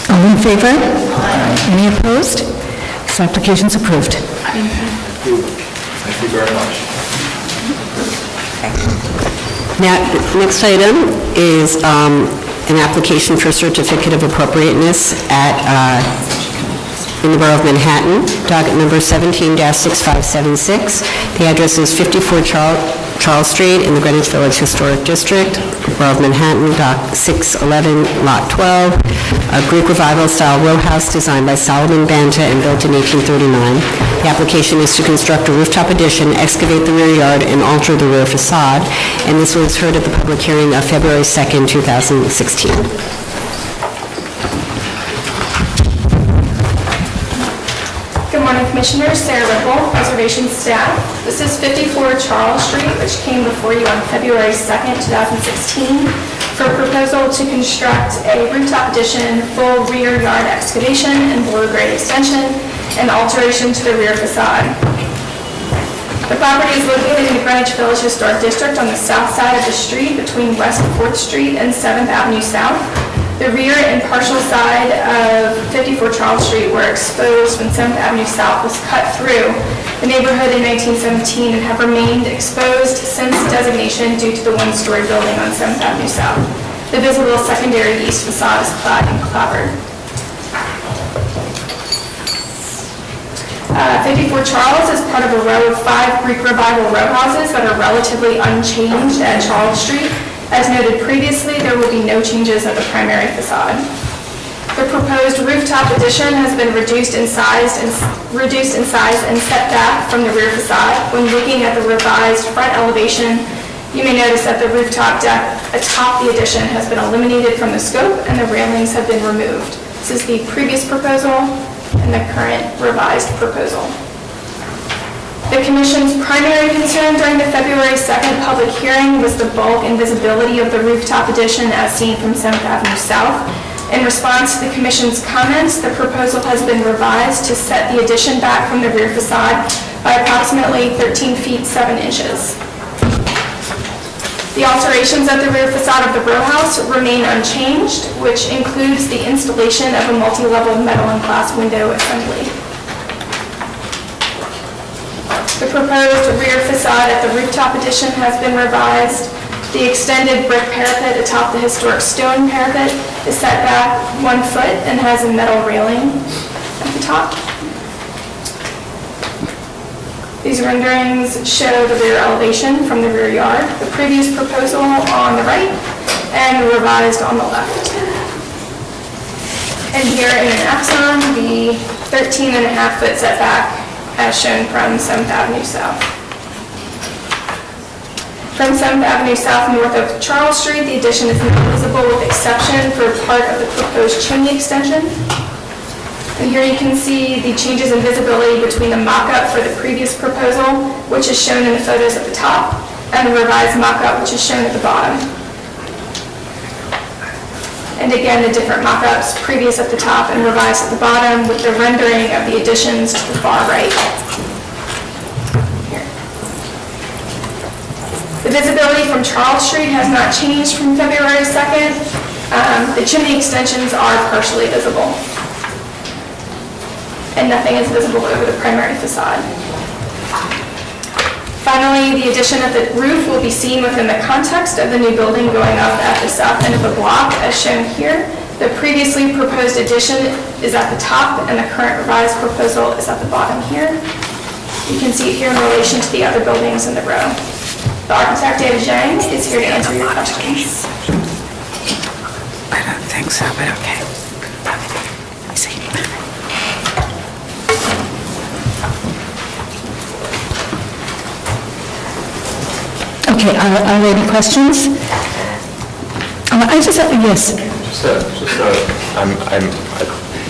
All in favor? Any opposed? This application is approved. Thank you very much. Now, the next item is an application for certificate of appropriateness in the Borough of Manhattan, docket number 17-6576. The address is 54 Charles Street in the Greenwich Village Historic District, Borough of Manhattan, dock 611, lot 12, a Greek Revival-style row house designed by Solomon Banta and built in 1839. The application is to construct a rooftop addition, excavate the rear yard, and alter the rear facade, and this was heard at the public hearing of February 2nd, 2016. Good morning, Commissioners. Sarah Ripple, Preservation Staff. This is 54 Charles Street, which came before you on February 2nd, 2016, for a proposal to construct a rooftop addition, full rear yard excavation and below-grade extension, and alteration to the rear facade. The property is located in the Greenwich Village Historic District on the south side of the street between West 4th Street and 7th Avenue South. The rear and partial side of 54 Charles Street were exposed when 7th Avenue South was cut through the neighborhood in 1917 and have remained exposed since designation due to the one-story building on 7th Avenue South. The visible secondary east facade is clad in clapboard. 54 Charles is part of a row of 5 Greek Revival row houses that are relatively unchanged at Charles Street. As noted previously, there will be no changes at the primary facade. The proposed rooftop addition has been reduced in size and set back from the rear facade. When looking at the revised front elevation, you may notice that the rooftop deck atop the addition has been eliminated from the scope and the railings have been removed. This is the previous proposal and the current revised proposal. The Commission's primary concern during the February 2nd public hearing was the bulk and visibility of the rooftop addition as seen from 7th Avenue South. In response to the Commission's comments, the proposal has been revised to set the addition back from the rear facade by approximately 13 feet 7 inches. The alterations at the rear facade of the row house remain unchanged, which includes the installation of a multi-level metal and glass window assembly. The proposed rear facade at the rooftop addition has been revised. The extended brick parapet atop the historic stone parapet is set back 1 foot and has a metal railing at the top. These renderings show the rear elevation from the rear yard, the previous proposal on the right, and the revised on the left. And here in an axon, the 13.5-foot setback as shown from 7th Avenue South. From 7th Avenue South north of Charles Street, the addition is not visible with exception for part of the proposed chimney extension. And here you can see the changes in visibility between the mock-up for the previous proposal, which is shown in the photos at the top, and the revised mock-up, which is shown at the bottom. And again, the different mock-ups, previous at the top and revised at the bottom, with the rendering of the additions to the far right. Here. The visibility from Charles Street has not changed from February 2nd. The chimney extensions are partially visible. And nothing is visible over the primary facade. Finally, the addition of the roof will be seen within the context of the new building going up at the south end of the block, as shown here. The previously proposed addition is at the top, and the current revised proposal is at the bottom here. You can see it here in relation to the other buildings in the row. The architect, David Zhang, is here to answer your questions. I don't think so, but okay. Let me see. Okay, are there any questions? I just, yes. I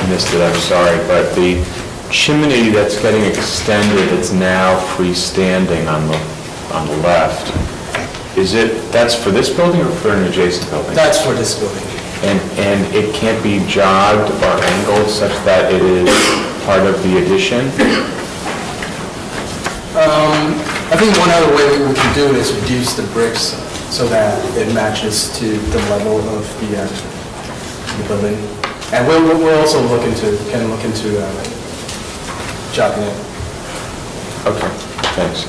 missed it, I'm sorry, but the chimney that's getting extended, it's now freestanding on the left. That's for this building or for an adjacent building? That's for this building. And it can't be jogged or angled such that it is part of the addition? I think one other way we can do it is reduce the bricks so that it matches to the level of the building. And we'll also look into jogging it. Okay, thanks.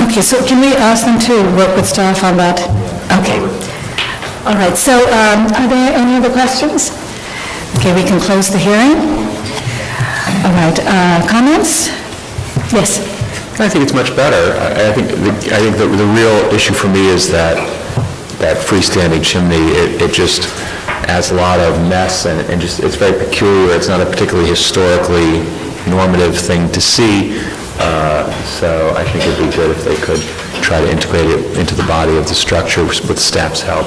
Okay, so can we ask them to work with staff on that? Okay. All right, so are there any other questions? Okay, we can close the hearing. All right, comments? Yes? I think it's much better. I think the real issue for me is that freestanding chimney. It just adds a lot of mess and just, it's very peculiar. It's not a particularly historically normative thing to see. So I think it'd be good if they could try to integrate it into the body of the structure with staff's help.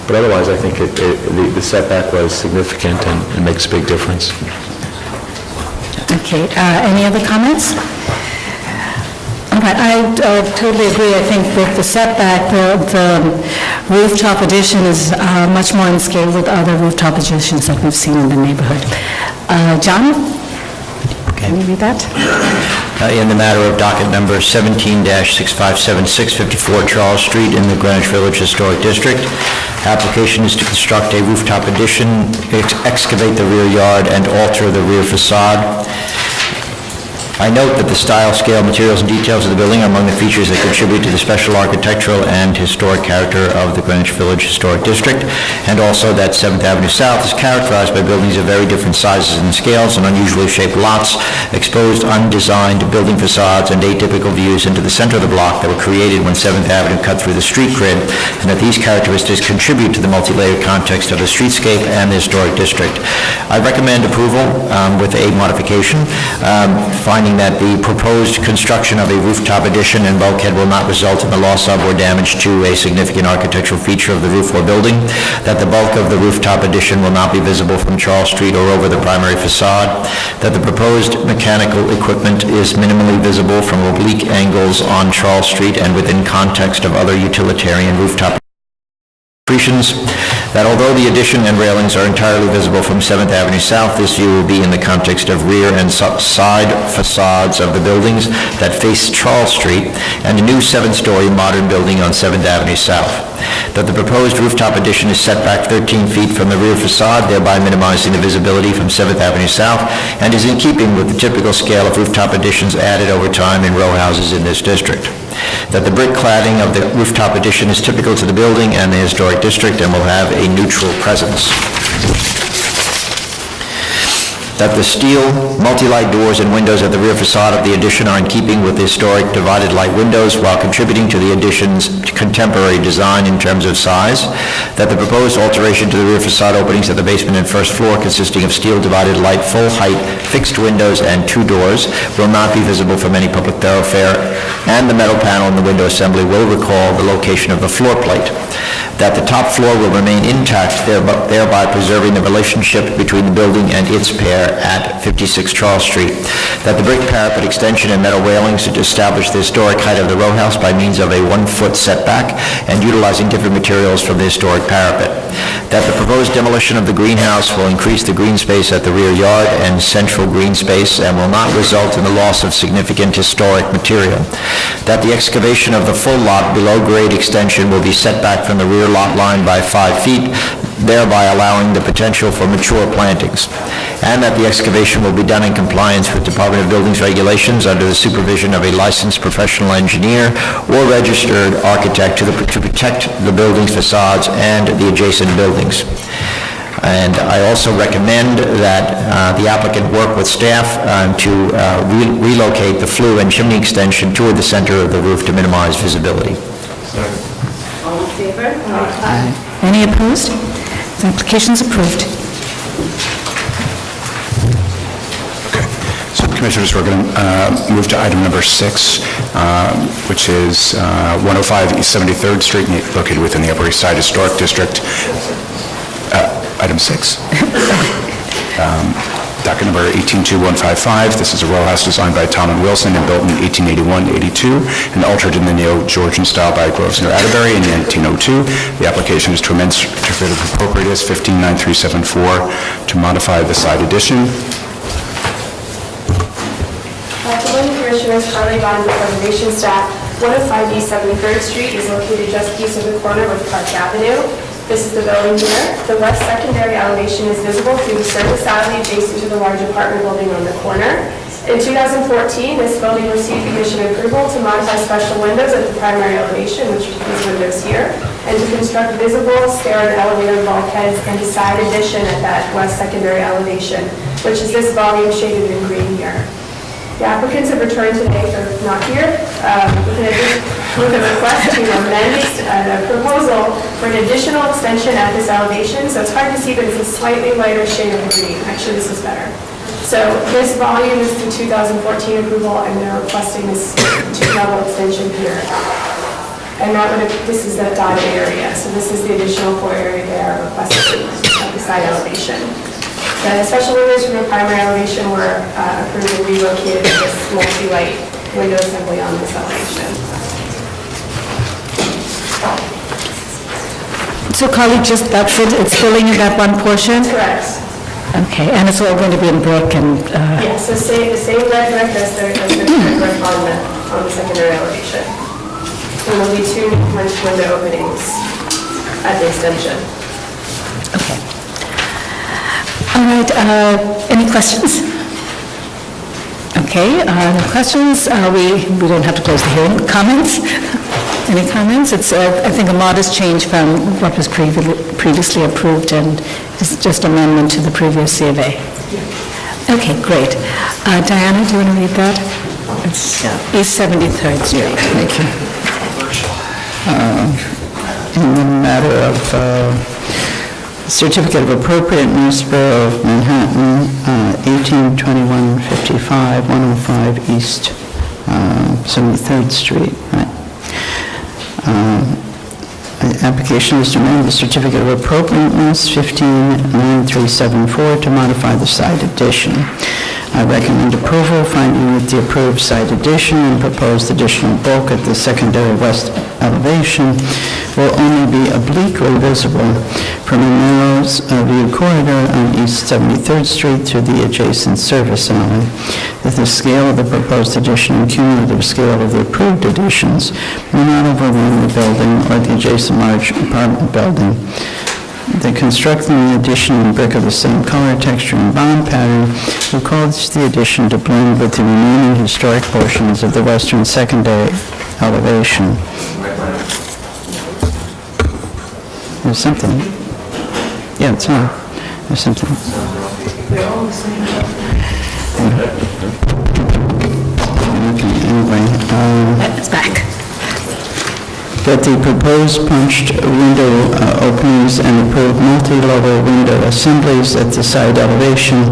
But otherwise, I think the setback was significant and makes a big difference. Okay, any other comments? All right, I totally agree. I think with the setback, the rooftop addition is much more in scale with other rooftop additions that we've seen in the neighborhood. John? Can you read that? In the matter of docket number 17-6576, 54 Charles Street in the Greenwich Village Historic District. Application is to construct a rooftop addition, excavate the rear yard, and alter the rear facade. I note that the style, scale, materials, and details of the building are among the features that contribute to the special architectural and historic character of the Greenwich Village Historic District, and also that 7th Avenue South is characterized by buildings of very different sizes and scales and unusually shaped lots, exposed, undesigned building facades, and atypical views into the center of the block that were created when 7th Avenue cut through the street grid, and that these characteristics contribute to the multi-layered context of the streetscape and the historic district. I recommend approval with a modification, finding that the proposed construction of a rooftop addition and bulkhead will not result in the loss of or damage to a significant architectural feature of the roof or building, that the bulk of the rooftop addition will not be visible from Charles Street or over the primary facade, that the proposed mechanical equipment is minimally visible from oblique angles on Charles Street and within context of other utilitarian rooftop that although the addition and railings are entirely visible from 7th Avenue South, this view will be in the context of rear and side facades of the buildings that face Charles Street and a new 7-story modern building on 7th Avenue South. That the proposed rooftop addition is set back 13 feet from the rear facade, thereby minimizing the visibility from 7th Avenue South, and is in keeping with the typical scale of rooftop additions added over time in row houses in this district. That the brick cladding of the rooftop addition is typical to the building and the historic district and will have a neutral presence. That the steel multi-light doors and windows at the rear facade of the addition are in keeping with the historic divided light windows while contributing to the addition's contemporary design in terms of size. That the proposed alteration to the rear facade openings at the basement and first floor consisting of steel divided light full-height fixed windows and 2 doors will not be visible from any public thoroughfare, and the metal panel in the window assembly will recall the location of the floor plate. That the top floor will remain intact, thereby preserving the relationship between the building and its pair at 56 Charles Street. That the brick parapet extension and metal railings establish the historic height of the row house by means of a 1-foot setback and utilizing different materials from the historic parapet. That the proposed demolition of the greenhouse will increase the green space at the rear yard and central green space and will not result in the loss of significant historic material. That the excavation of the full lot below grade extension will be set back from the rear lot line by 5 feet, thereby allowing the potential for mature plantings. And that the excavation will be done in compliance with Department of Buildings regulations under the supervision of a licensed professional engineer or registered architect to protect the building's facades and the adjacent buildings. And I also recommend that the applicant work with staff to relocate the flue and chimney extension toward the center of the roof to minimize visibility. All in favor? Aye. Any opposed? The application is approved. So, Commissioners, we're going to move to item number 6, which is 105 East 73rd Street, located within the Upper East Side Historic District. Item 6. Docket number 182155. This is a row house designed by Tom and Wilson and built in 1881-82 and altered in the neo-Georgian style by Grosvenor Atterbury in 1902. The application is to amend Certificate of Appropriateness 159374 to modify the side addition. Good morning, Commissioners. Carly Bond with Preservation Staff. 105 East 73rd Street is located just east of the corner with Clark Avenue. This is the building here. The west secondary elevation is visible through the service alley adjacent to the large apartment building on the corner. In 2014, this building received commission approval to modify special windows at the primary elevation, which are these windows here, and to construct visible stair and elevator bulkheads and a side addition at that west secondary elevation, which is this volume shaded in green here. The applicants have returned today, or not here, with a request to amend a proposal for an additional extension at this elevation. So it's hard to see, but it's a slightly lighter shade of green. Actually, this is better. So this volume is the 2014 approval, and they're requesting this 2-level extension here. And this is the dotted area. So this is the additional floor area they are requesting at the side elevation. The special windows from the primary elevation were approved and relocated to this multi-light window assembly on this elevation. So Carly, just that's it, it's filling in that one portion? Correct. Okay, and it's all going to be in brick and... Yes, the same red brick as the brick on the secondary elevation. And there'll be 2 French window openings at the extension. Okay. All right, any questions? Okay, no questions. We don't have to close the hearing. Comments? Any comments? It's, I think, a modest change from what was previously approved, and it's just amendment to the previous C of A. Okay, great. Diana, do you want to read that? It's East 73rd Street. Thank you. In the matter of Certificate of Appropriateness, Borough of Manhattan, 182155, 105 East 73rd Street. Right. The application is to amend the Certificate of Appropriateness 159374 to modify the side addition. I recommend approval, finding that the approved side addition and proposed additional bulk at the secondary west elevation will only be obliquely visible from a narrow view corridor on East 73rd Street through the adjacent service alley. That the scale of the proposed addition and cumulative scale of the approved additions may not overwhelm the building or the adjacent large apartment building. The constructing the addition in brick of the same color, texture, and bond pattern will cause the addition to blend with the remaining historic portions of the western secondary elevation. There's something. Yeah, it's on. There's something. Okay, anyway. It's back. That the proposed punched window openings and approved multi-level window assemblies at the side elevation,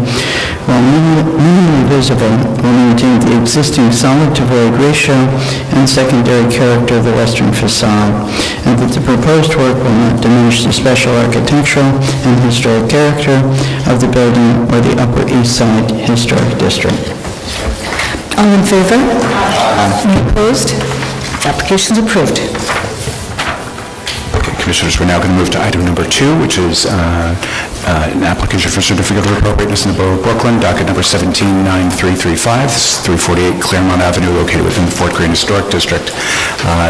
while minimally visible, will maintain the existing solid-to-void ratio and secondary character of the western facade, and that the proposed work will not diminish the special architectural and historic character of the building or the Upper East Side Historic District. All in favor? Any opposed? The application is approved. Commissioners, we're now going to move to item number 2, which is an application for certificate of appropriateness in the Borough of Brooklyn, docket number 179335. This is 348 Clermont Avenue, located within the Fort Greene Historic District.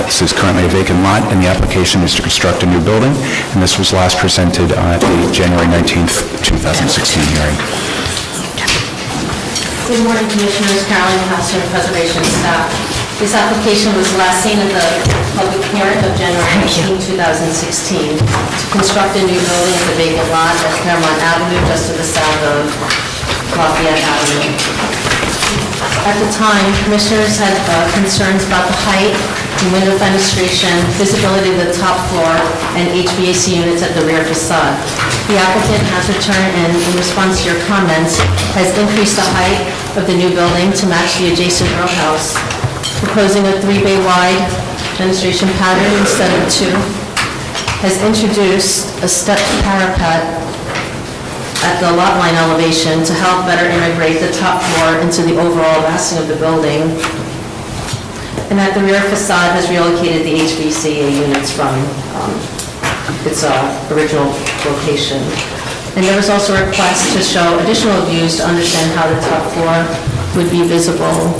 This is currently a vacant lot, and the application is to construct a new building, and this was last presented at the January 19th, 2016 hearing. Good morning, Commissioners. Carolyn Hudson, Preservation staff. This application was last seen at the public hearing of January 19, 2016, to construct a new building at the vacant lot at Clermont Avenue, just to the south of Lafayette Avenue. At the time, Commissioners had concerns about the height, the window fenestration, visibility of the top floor, and HVAC units at the rear facade. The applicant has returned and, in response to your comments, has increased the height of the new building to match the adjacent row house, proposing a 3-bay wide fenestration pattern instead of 2, has introduced a stepped parapet at the lot line elevation to help better integrate the top floor into the overall massing of the building, and at the rear facade has relocated the HVAC units from its original location. And there was also a request to show additional views to understand how the top floor would be visible.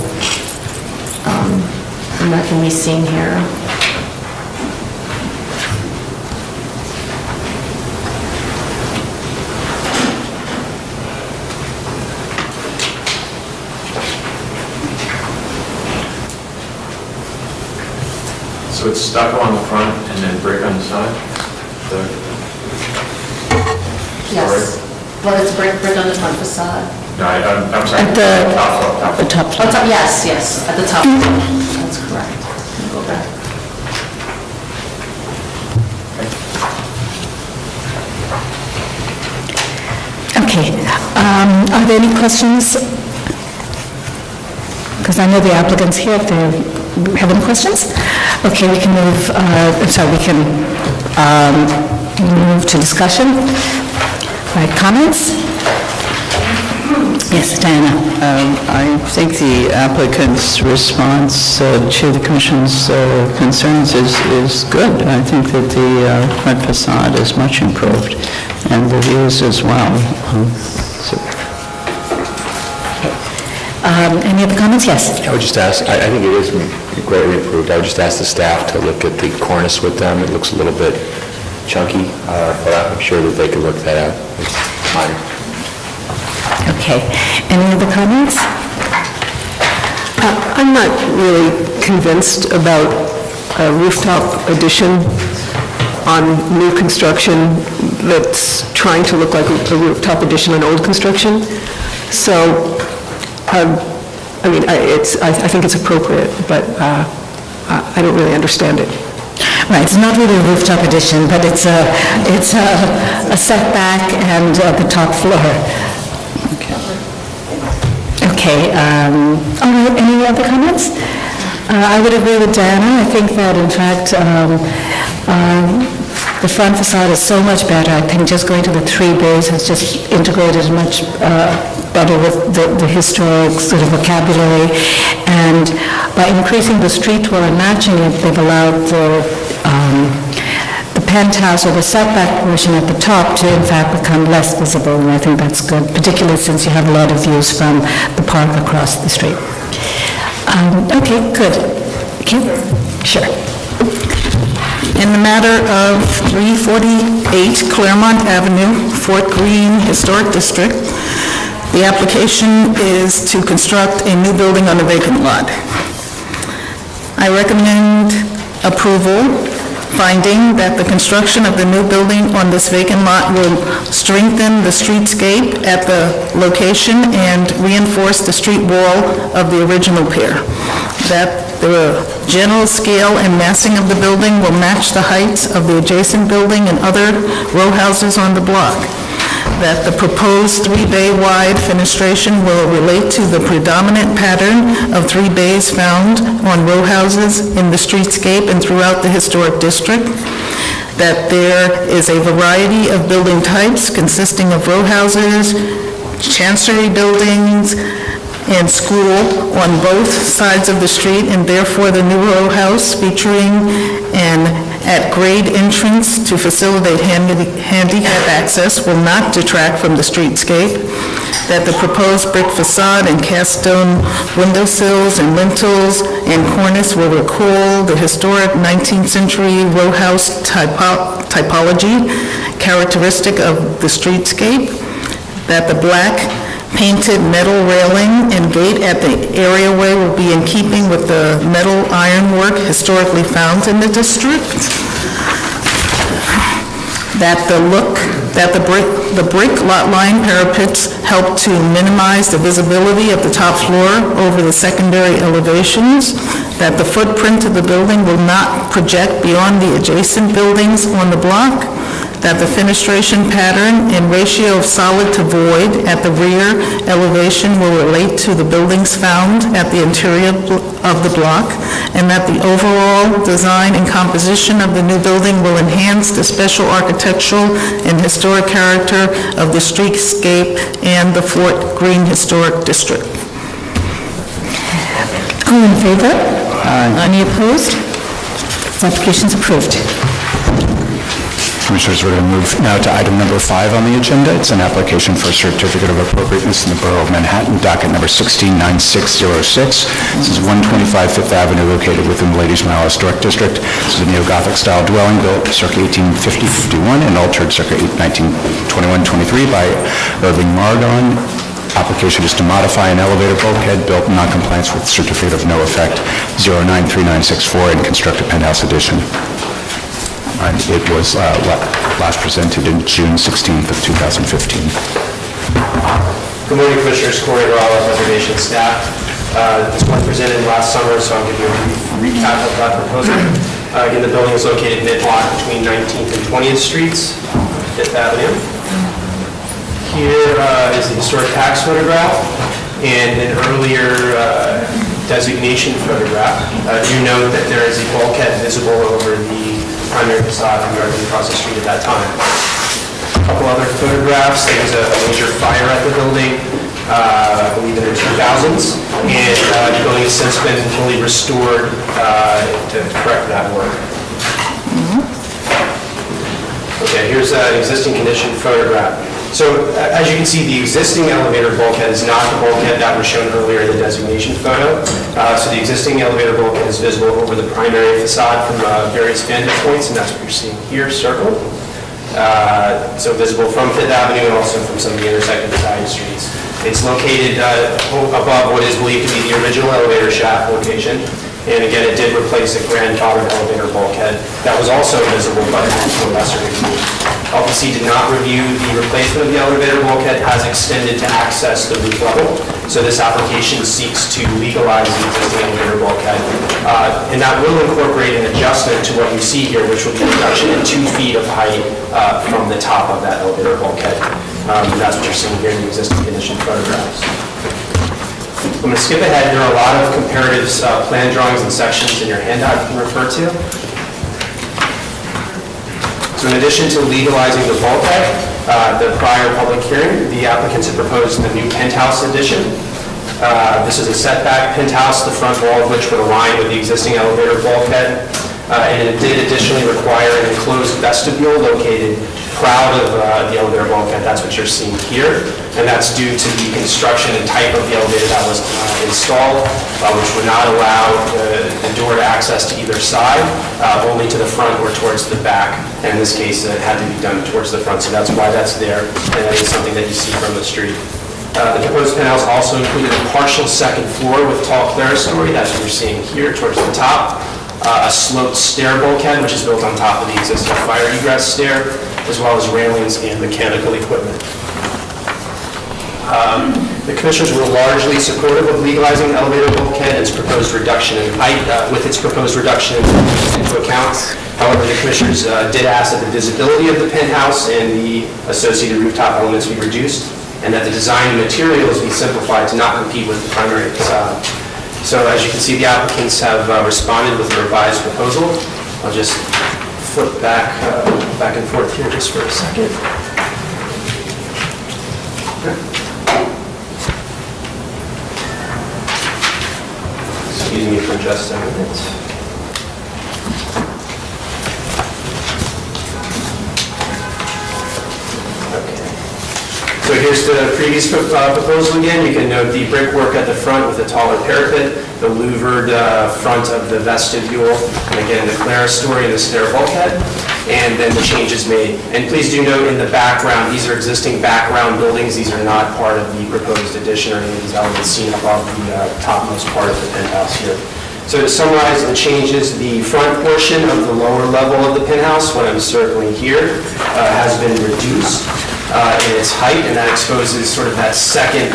And that can be seen here. So it's stucco on the front and then brick on the side? Yes. Well, it's brick on the front facade. No, I'm sorry. At the top floor. Yes, at the top. That's correct. Go back. Okay. Are there any questions? Because I know the applicant's here. If they have any questions? Okay, we can move, we can move to discussion. All right, comments? Yes, Diana. I think the applicant's response to the Commission's concerns is good. I think that the front facade is much improved, and the views as well. Any other comments? Yes. I would just ask, I think it is greatly improved. I would just ask the staff to look at the cornice with them. It looks a little bit chunky, but I'm sure that they can look that out. It's minor. Okay. Any other comments? I'm not really convinced about a rooftop addition on new construction that's trying to look like a rooftop addition on old construction. So, I mean, I think it's appropriate, but I don't really understand it. Right, it's not really a rooftop addition, but it's a setback and the top floor. Okay, all right, any other comments? I would agree with Diana. I think that, in fact, the front facade is so much better. I think just going to the 3 bays has just integrated much better with the historic sort of vocabulary. And by increasing the street floor and matching it, they've allowed the penthouse or the setback portion at the top to in fact become less visible, and I think that's good, particularly since you have a lot of views from the park across the street. Okay, good. Okay, sure. In the matter of 348 Clermont Avenue, Fort Greene Historic District, the application is to construct a new building on a vacant lot. I recommend approval, finding that the construction of the new building on this vacant lot will strengthen the streetscape at the location and reinforce the street wall of the original pier. That the general scale and massing of the building will match the heights of the adjacent building and other row houses on the block. That the proposed 3-bay wide fenestration will relate to the predominant pattern of 3 bays found on row houses in the streetscape and throughout the historic district. That there is a variety of building types consisting of row houses, chancery buildings, and school on both sides of the street, and therefore the new row house featuring an at-grade entrance to facilitate handicap access will not detract from the streetscape. That the proposed brick facade and cast stone windowsills and lintels and cornice will recall the historic 19th century row house typology characteristic of the streetscape. That the black painted metal railing and gate at the areaway will be in keeping with the metal ironwork historically found in the district. That the brick lot line parapets help to minimize the visibility of the top floor over the secondary elevations. That the footprint of the building will not project beyond the adjacent buildings on the block. That the fenestration pattern and ratio of solid to void at the rear elevation will relate to the buildings found at the interior of the block, and that the overall design and composition of the new building will enhance the special architectural and historic character of the streetscape and the Fort Greene Historic District. All in favor? Any opposed? This application is approved. Commissioners, we're going to move now to item number 5 on the agenda. It's an application for a certificate of appropriateness in the Borough of Manhattan, docket number 169606. This is 125 Fifth Avenue, located within the Ladies Mile Historic District. This is a neo-Gothic style dwelling built circa 1850-51 and altered circa 1921-23 by Irving Mardon. Application is to modify an elevator bulkhead built in non-compliance with certificate of no effect 093964 and construct a penthouse addition. And it was last presented in June 16th of 2015. Good morning, Commissioners. Corey Rala, Preservation staff. This was presented last summer, so I'll give you a brief recap of that proposal. Again, the building is located mid-block between 19th and 20th Streets, 5th Avenue. Here is the historic tax photograph and an earlier designation photograph. Do note that there is a bulkhead visible over the primary facade directly across the street at that time. A couple other photographs. There was a major fire at the building, I believe in the 2000s, and the building has since been fully restored to correct that work. Okay, here's an existing condition photograph. So as you can see, the existing elevator bulkhead is not the bulkhead that was shown earlier in the designation photo. So the existing elevator bulkhead is visible over the primary facade from various vantage points, and that's what you're seeing here circled. So visible from 5th Avenue and also from some of the intersecting side streets. It's located above what is believed to be the original elevator shaft location. And again, it did replace a grandfathered elevator bulkhead that was also visible, but to a lesser degree. LPC did not review the replacement of the elevator bulkhead as extended to access the roof level. So this application seeks to legalize the existing elevator bulkhead. And that will incorporate an adjustment to what you see here, which will be a reduction in 2 feet of height from the top of that elevator bulkhead. And that's what you're seeing here in the existing condition photographs. I'm going to skip ahead. There are a lot of comparative plan drawings and sections in your handout you can refer to. So in addition to legalizing the bulkhead, the prior public hearing, the applicants had proposed the new penthouse addition. This is a setback penthouse, the front wall of which would align with the existing elevator bulkhead. And it did additionally require an enclosed vestibule located proud of the elevator bulkhead. That's what you're seeing here. And that's due to the construction and type of the elevator that was installed, which would not allow the door to access to either side, only to the front or towards the back. And in this case, it had to be done towards the front, so that's why that's there. And that is something that you see from the street. The proposed penthouse also included a partial second floor with tall clerestory. That's what you're seeing here towards the top. A sloped stair bulkhead, which is built on top of the existing fire egress stair, as well as railings and mechanical equipment. The commissioners were largely supportive of legalizing the elevator bulkhead and its proposed reduction in height, with its proposed reduction into account. However, the commissioners did ask that the visibility of the penthouse and the associated rooftop elements be reduced, and that the design and materials be simplified to not compete with the primary facade. So as you can see, the applicants have responded with a revised proposal. I'll just flip back and forth here just for a second. Excuse me for just a minute. So here's the previous proposal again. You can note the brickwork at the front with a taller parapet, the louvered front of the vestibule, and again, the clerestory and the stair bulkhead, and then the changes made. And please do note in the background, these are existing background buildings. These are not part of the proposed addition or any of these elements seen above the topmost part of the penthouse here. So to summarize the changes, the front portion of the lower level of the penthouse, what I'm circling here, has been reduced in its height, and that exposes sort of that second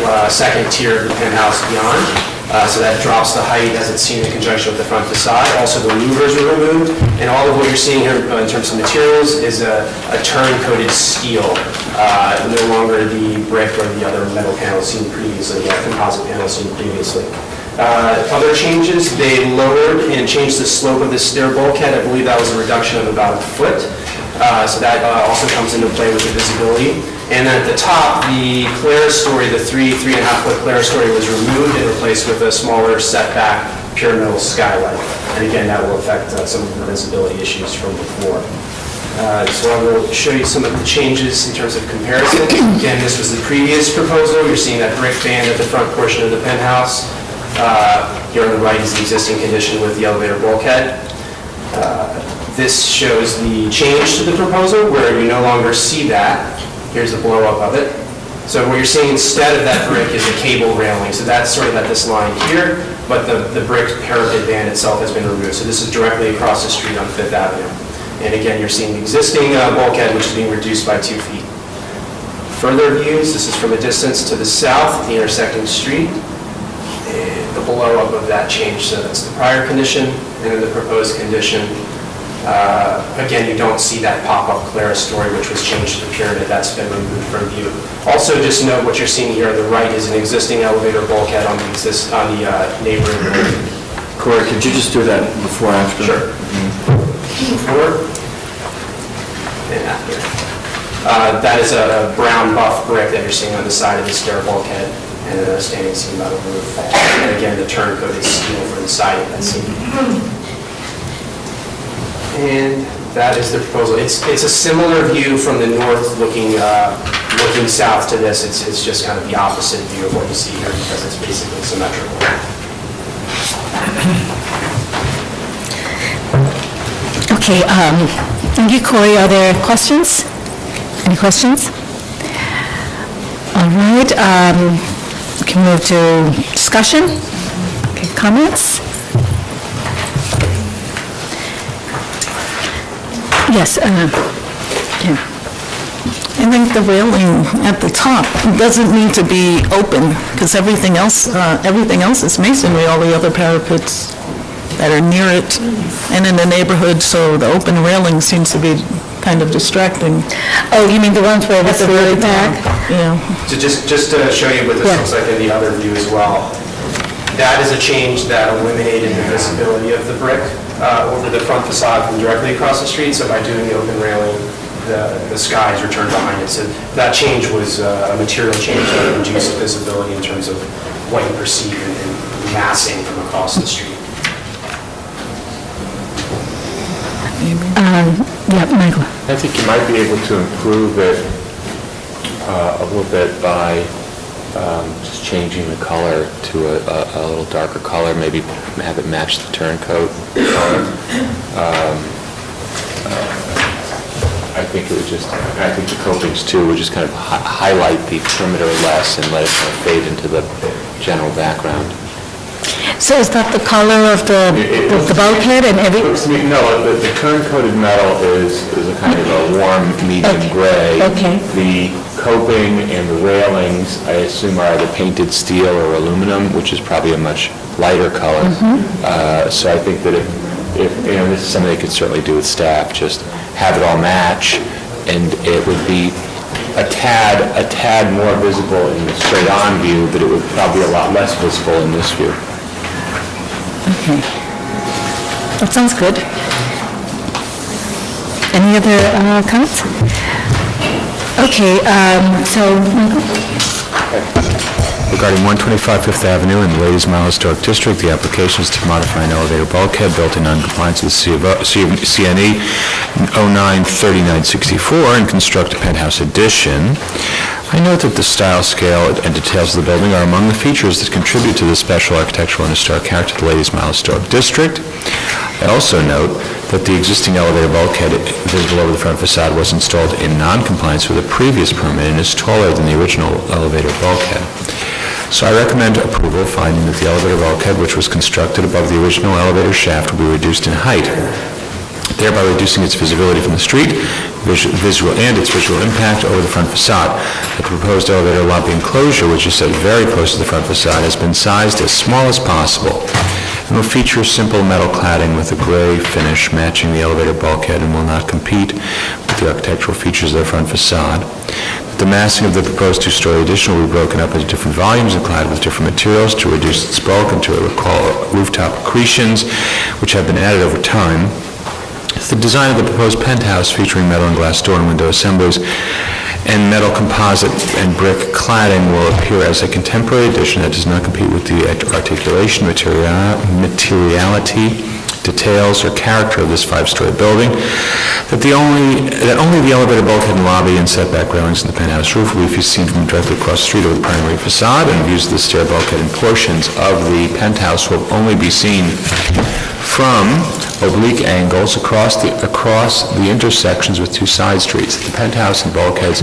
tier of the penthouse beyond. So that drops the height as it's seen in conjunction with the front facade. Also, the louvers were removed, and all of what you're seeing here in terms of materials is a turn-coated steel, no longer the brick or the other metal panels seen previously, the composite panels seen previously. Other changes, they lowered and changed the slope of the stair bulkhead. I believe that was a reduction of about a foot. So that also comes into play with the visibility. And then at the top, the clerestory, the 3.5 foot clerestory was removed and replaced with a smaller setback pure metal skylight. And again, that will affect some of the visibility issues from before. So I will show you some of the changes in terms of comparison. Again, this was the previous proposal. You're seeing that brick band at the front portion of the penthouse. Here on the right is the existing condition with the elevator bulkhead. This shows the change to the proposal where you no longer see that. Here's a blow-up of it. So what you're seeing instead of that brick is a cable railing. So that's sort of at this line here, but the brick parapet band itself has been removed. So this is directly across the street on 5th Avenue. And again, you're seeing the existing bulkhead, which is being reduced by 2 feet. Further views, this is from a distance to the south, the intersecting street. And the blow-up of that change, so that's the prior condition, and then the proposed condition. Again, you don't see that pop-up clerestory, which was changed to the pyramid. That's been removed from view. Also, just note what you're seeing here on the right is an existing elevator bulkhead on the neighboring building. Corey, could you just do that before, after? Sure. Before and after. That is a brown buff brick that you're seeing on the side of the stair bulkhead and a standing seam metal roof. And again, the turn-coated steel for the siding that's seen. And that is the proposal. It's a similar view from the north looking south to this. It's just kind of the opposite view of what you see here because it's basically symmetrical. Okay, thank you, Corey. Are there questions? Any questions? All right, we can move to discussion. Okay, comments? Yes, yeah. I think the railing at the top doesn't need to be open, because everything else is masonry, all the other parapets that are near it and in the neighborhood, so the open railing seems to be kind of distracting. Oh, you mean the ones where it's really back? Yeah. So just to show you what this looks like in the other view as well. That is a change that eliminated the visibility of the brick over the front facade from directly across the street. So by doing the open railing, the sky is returned behind it. So that change was a material change that reduced visibility in terms of what you perceive in massing from across the street. Yeah, Michael. I think you might be able to improve it a little bit by just changing the color to a little darker color, maybe have it match the turncoat color. I think it would just, I think the copings too would just kind of highlight the perimeter less and let it kind of fade into the general background. So is that the color of the bulkhead and every? No, the turn-coated metal is a kind of a warm medium gray. Okay. The coping and the railings, I assume, are either painted steel or aluminum, which is probably a much lighter color. So I think that if this is something they could certainly do with staff, just have it all match, and it would be a tad more visible in the straight-on view, but it would probably be a lot less visible in this view. Okay. That sounds good. Any other comments? Okay, Regarding 125 Fifth Avenue in the Ladies Mile Historic District, the application is to modify an elevator bulkhead built in non-compliance with CNE 093964 and construct a penthouse addition. I note that the style, scale, and details of the building are among the features that contribute to the special architectural and historic character of the Ladies Mile Historic District. I also note that the existing elevator bulkhead visible over the front facade was installed in non-compliance with a previous permit and is taller than the original elevator bulkhead. So I recommend approval, finding that the elevator bulkhead, which was constructed above the original elevator shaft, will be reduced in height, thereby reducing its visibility from the street and its visual impact over the front facade. The proposed elevator lobby enclosure, which is set very close to the front facade, has been sized as small as possible and will feature simple metal cladding with a gray finish matching the elevator bulkhead and will not compete with the architectural features of the front facade. The massing of the proposed two-story addition will be broken up into different volumes and clad with different materials to reduce its bulk and to recall rooftop accretions, which have been added over time. The design of the proposed penthouse, featuring metal and glass door and window assemblies and metal composite and brick cladding, will appear as a contemporary addition that does not compete with the articulation, materiality, details, or character of this five-story building. That only the elevator bulkhead and lobby and setback railings in the penthouse roof will be seen from directly across the street over the primary facade, and views of the stair bulkhead and portions of the penthouse will only be seen from oblique angles across the intersections with two side streets. The penthouse and bulkheads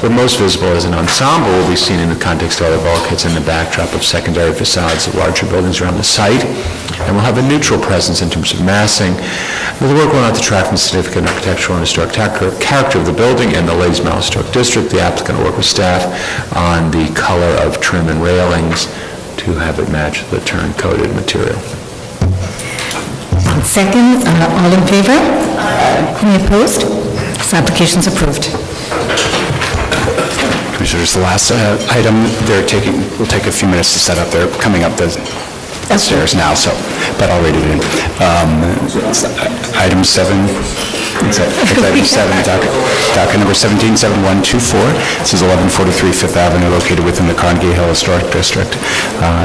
were most visible as an ensemble will be seen in the context of other bulkheads in the backdrop of secondary facades of larger buildings around the site, and will have a neutral presence in terms of massing. The work will not detract from the significant architectural and historic character of the building and the Ladies Mile Historic District. The applicant will work with staff on the color of trim and railings to have it match the turn-coated material. Second, all in favor? Any opposed? This application is approved. Commissioners, the last item, will take a few minutes to set up. They're coming up the stairs now, but I'll read it in. Item 7, it's item 7, docket number 177124. This is 1143 Fifth Avenue, located within the Carnegie Hill Historic District.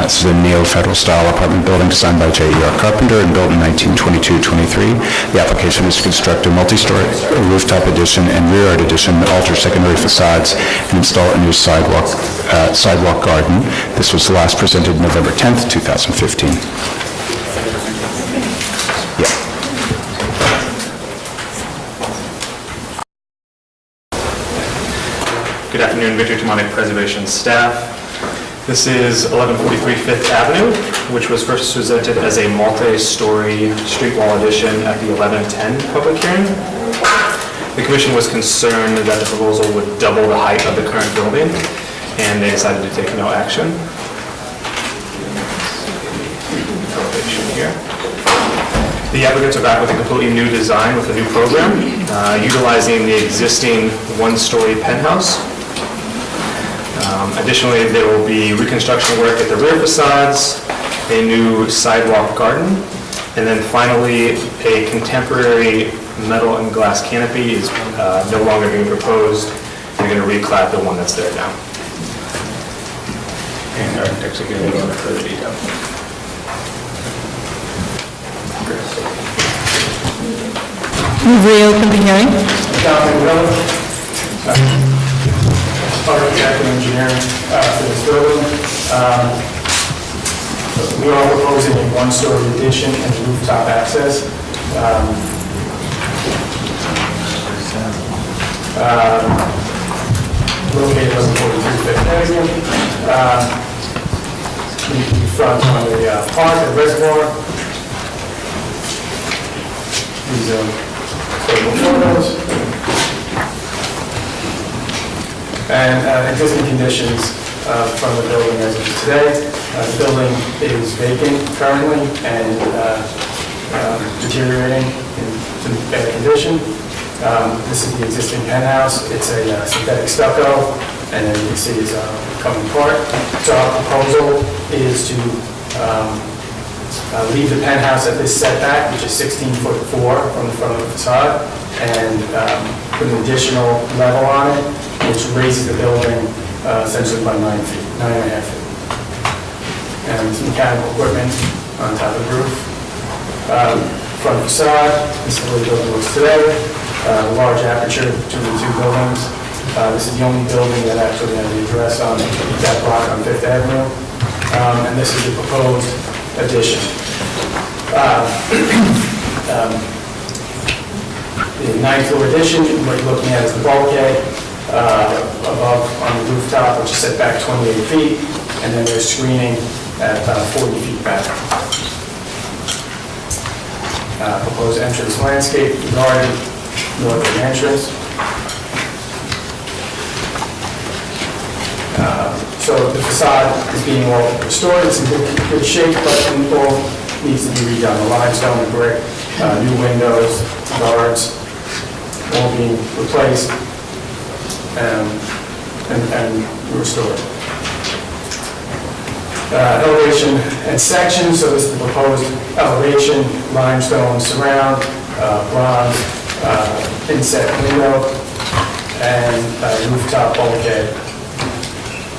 This is a neo-federal style apartment building designed by J.E.R. Carpenter and built in 1922-23. The application is to construct a multi-story rooftop addition and rear yard addition, alter secondary facades, and install a new sidewalk garden. This was last presented November 10th, 2015. Good afternoon, Victor Tomatic Preservation staff. This is 1143 Fifth Avenue, which was first presented as a multi-story street wall addition at the 1110 public hearing. The commission was concerned that the proposal would double the height of the current building, and they decided to take no action. Here. The applicants are back with a completely new design with a new program, utilizing the existing one-story penthouse. Additionally, there will be reconstruction work at the rear facades, a new sidewalk garden, and then finally, a contemporary metal and glass canopy is no longer being proposed. They're going to reclad the one that's there now. And architects are going to go into further detail. Move reopen the hearing. John McMillan, architect and engineering for this building. We are proposing a one-story addition and rooftop access. Located on 43 Fifth Avenue. In front on the park, the reservoir. These are stable photos. And existing conditions from the building as of today. The building is vacant currently and deteriorating in bad condition. This is the existing penthouse. It's a synthetic stucco, and as you can see, it's coming apart. So our proposal is to leave the penthouse at this setback, which is 16'4" from the front of the facade, and put an additional level on it, which raises the building essentially by 9 feet, 9.5 feet. And some mechanical equipment on top of the roof. Front facade, this is the way the building looks today. Large aperture between the two buildings. This is the only building that actually has the address on that block on Fifth Avenue. And this is the proposed addition. The 9th floor addition, what you're looking at is the bulkhead above on the rooftop, which is set back 28 feet, and then there's screening at 40 feet back. Proposed entrance landscape, garden, northern entrance. So the facade is being all restored. It's in good shape, but it all needs to be redone. The limestone, the brick, new windows, guards, all being replaced and restored. Elevation and section, so this is the proposed elevation, limestone surround, bronze inset window, and rooftop bulkhead.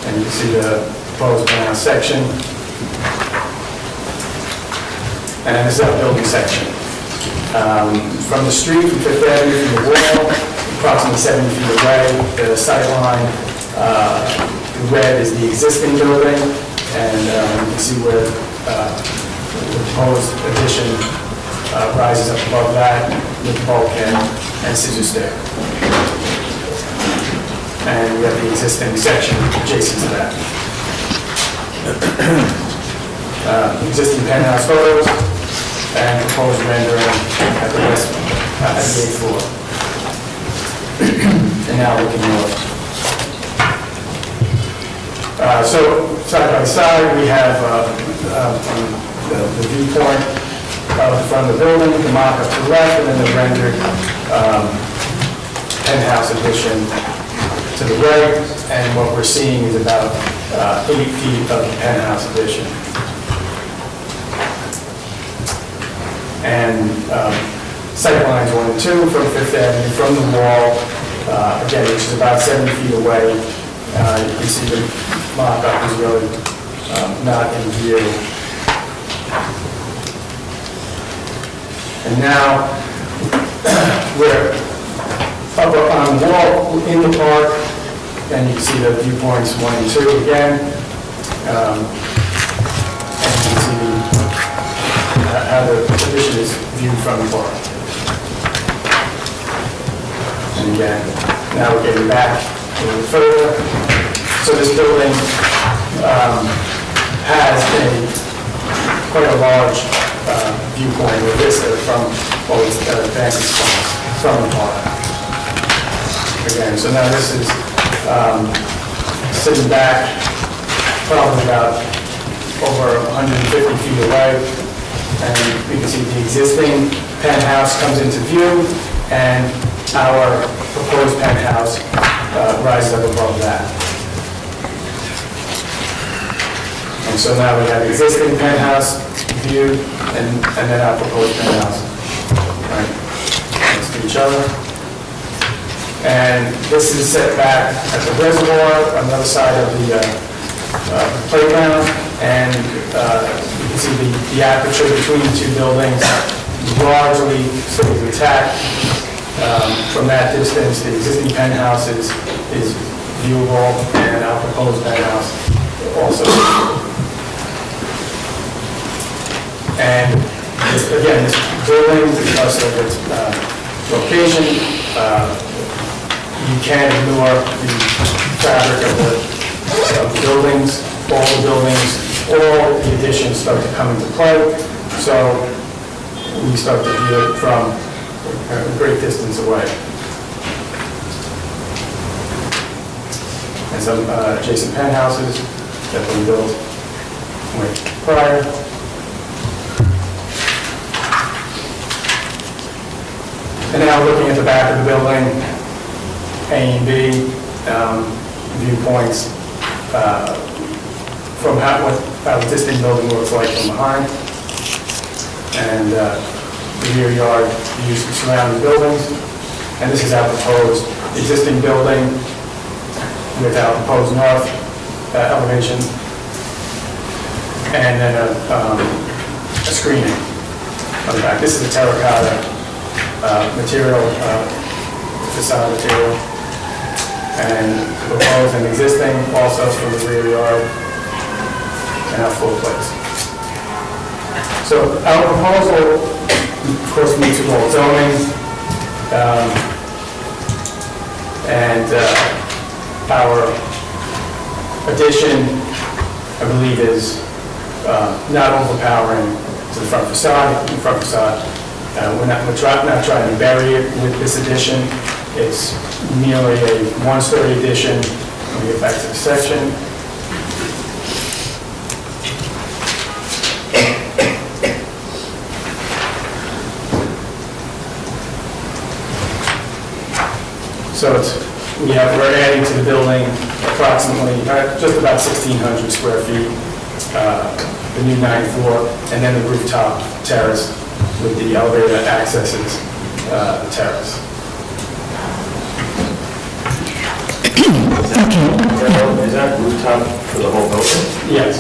And you can see the proposed penthouse section. And this is our building section. From the street, from Fifth Avenue, from the wall, approximately 70 feet away, the sight line, red is the existing building, and you can see where the proposed addition rises up above that with the bulkhead and scissor stair. And we have the existing section adjacent to that. Existing penthouse photos and proposed rendering at the west, at the 8th floor. And now looking north. So side by side, we have the viewpoint of the front of the building, the mock-up to the left, and then the rendered penthouse addition to the right, and what we're seeing is about 8 feet of the penthouse addition. And sight lines 1 and 2 from Fifth Avenue, from the wall, again, which is about 70 feet away. You can see the mock-up is really not in view. And now, we're up on the wall in the park, and you can see the viewpoints 1 and 2 again. And you can see how the addition is viewed from the park. And again, now we're getting back a little further. So this building has quite a large viewpoint with vista from all these vantage points from the park. Again, so now this is sitting back probably about over 150 feet away, and you can see the existing penthouse comes into view, and our proposed penthouse rises up above that. And so now we have existing penthouse viewed, and then our proposed penthouse right next to each other. And this is set back at the reservoir on the other side of the playground, and you can see the aperture between the two buildings largely stays intact. From that distance, the existing penthouse is viewable, and our proposed penthouse also. And again, this building, because of its location, you can't ignore the fabric of the buildings, all the buildings, all the additions start to come into play. So we start to view it from a great distance away. And some adjacent penthouses that have been built way prior. And now looking at the back of the building, A and B viewpoints from what our existing building looks like from behind, and the rear yard views of surrounding buildings. And this is our proposed existing building with our proposed north elevation, and then a screening on the back. This is a terracotta material, facade material, and proposed and existing also from the rear yard and our floor plates. So our proposal, of course, meets with all zoning, and our addition, I believe, is not overpowering to the front facade. The front facade, we're not trying to bury it with this addition. It's merely a one-story addition. Let me get back to the section. So we're adding to the building approximately, just about 1,600 square feet, the new 9th floor, and then the rooftop terrace with the elevator that accesses the terrace. Is that rooftop for the whole building? Yes.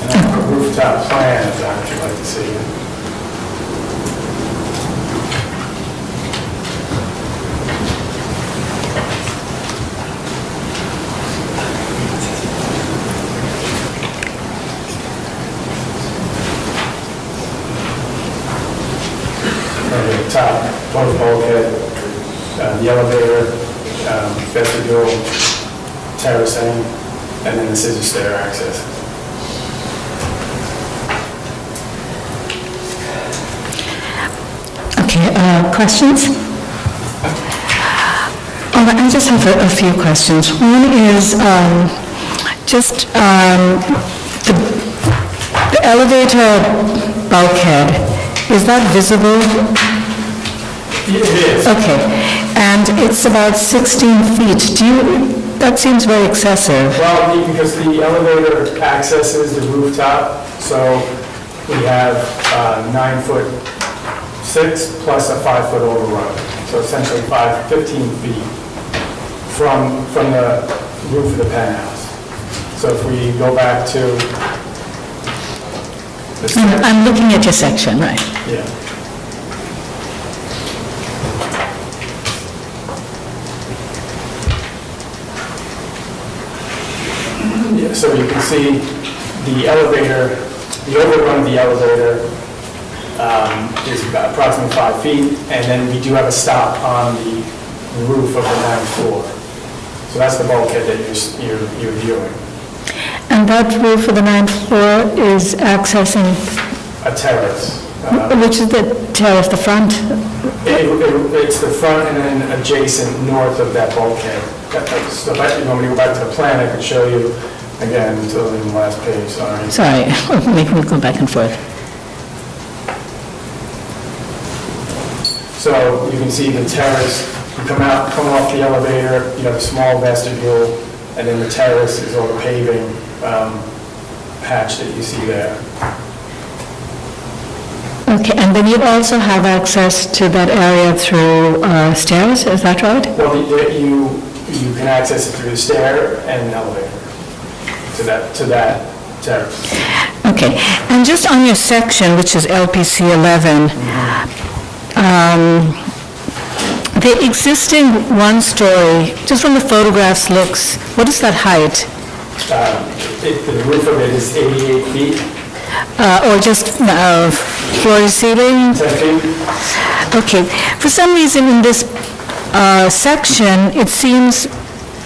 And I have a rooftop plan, if you'd like to see it. Top, both bulkhead, the elevator, vestibule, terracing, and then the scissor stair access. Okay, questions? I just have a few questions. One is the elevator bulkhead, is that visible? It is. Okay, and it's about 16 feet. That seems very excessive. Well, because the elevator accesses the rooftop, so we have 9'6" plus a 5-foot overrun. So essentially 15 feet from the roof of the penthouse. So if we go back to the I'm looking at your section, right? Yeah. So you can see the elevator, the overrun of the elevator is about approximately 5 feet, and then we do have a stop on the roof of the 9th floor. So that's the bulkhead that you're viewing. And that roof of the 9th floor is accessing... A terrace. Which is the terrace, the front? It's the front and then adjacent north of that bulkhead. So if you want me to go back to the plan, I could show you again until the last page, sorry. Sorry, maybe we'll go back and forth. So you can see the terrace, you come off the elevator, you have a small vestibule, and then the terrace is all the paving patch that you see there. Okay, and then you also have access to that area through stairs, is that right? Well, you can access it through the stair and an elevator to that terrace. Okay, and just on your section, which is LPC 11, the existing one-story, just from the photographs looks, what is that height? The roof of it is 88 feet. Or just floor to ceiling? 10 feet. Okay, for some reason in this section, it seems,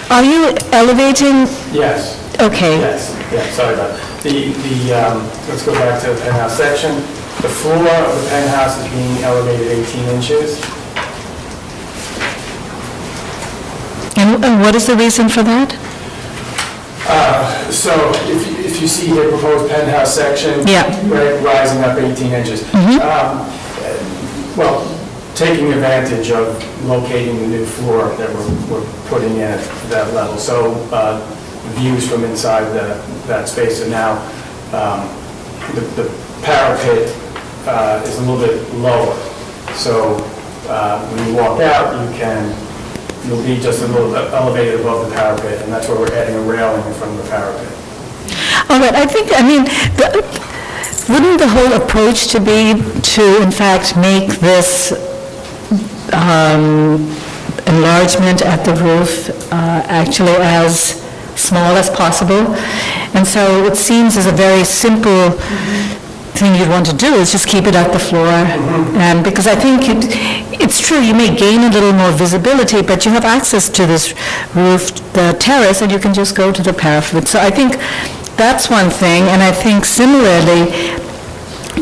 are you elevating? Yes. Okay. Yes, sorry about that. Let's go back to the penthouse section. The floor of the penthouse is being elevated 18 inches. And what is the reason for that? So if you see here proposed penthouse section, right, rising up 18 inches. Well, taking advantage of locating the new floor that we're putting in at that level. So views from inside that space are now, the parapet is a little bit lower. So when you walk out, you'll be just a little elevated above the parapet, and that's where we're adding a railing in front of the parapet. All right, wouldn't the whole approach to be to, in fact, make this enlargement at the roof actually as small as possible? And so it seems as a very simple thing you'd want to do is just keep it at the floor. And because I think it's true, you may gain a little more visibility, but you have access to this roof, the terrace, and you can just go to the parapet. So I think that's one thing, and I think similarly,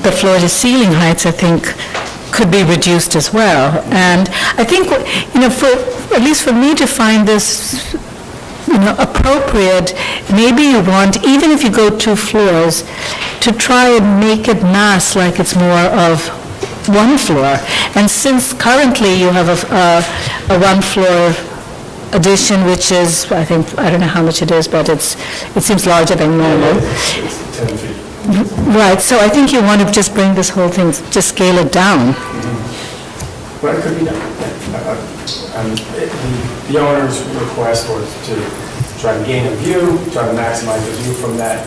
the floor to ceiling heights, I think, could be reduced as well. And I think, at least for me to find this appropriate, maybe you want, even if you go 2 floors, to try and make it mass like it's more of one floor. And since currently you have a 1-floor addition, which is, I don't know how much it is, but it seems larger than normal. It's 10 feet. Right, so I think you want to just bring this whole thing, just scale it down. Well, it could be done. The owner's request was to try to gain a view, try to maximize the view from that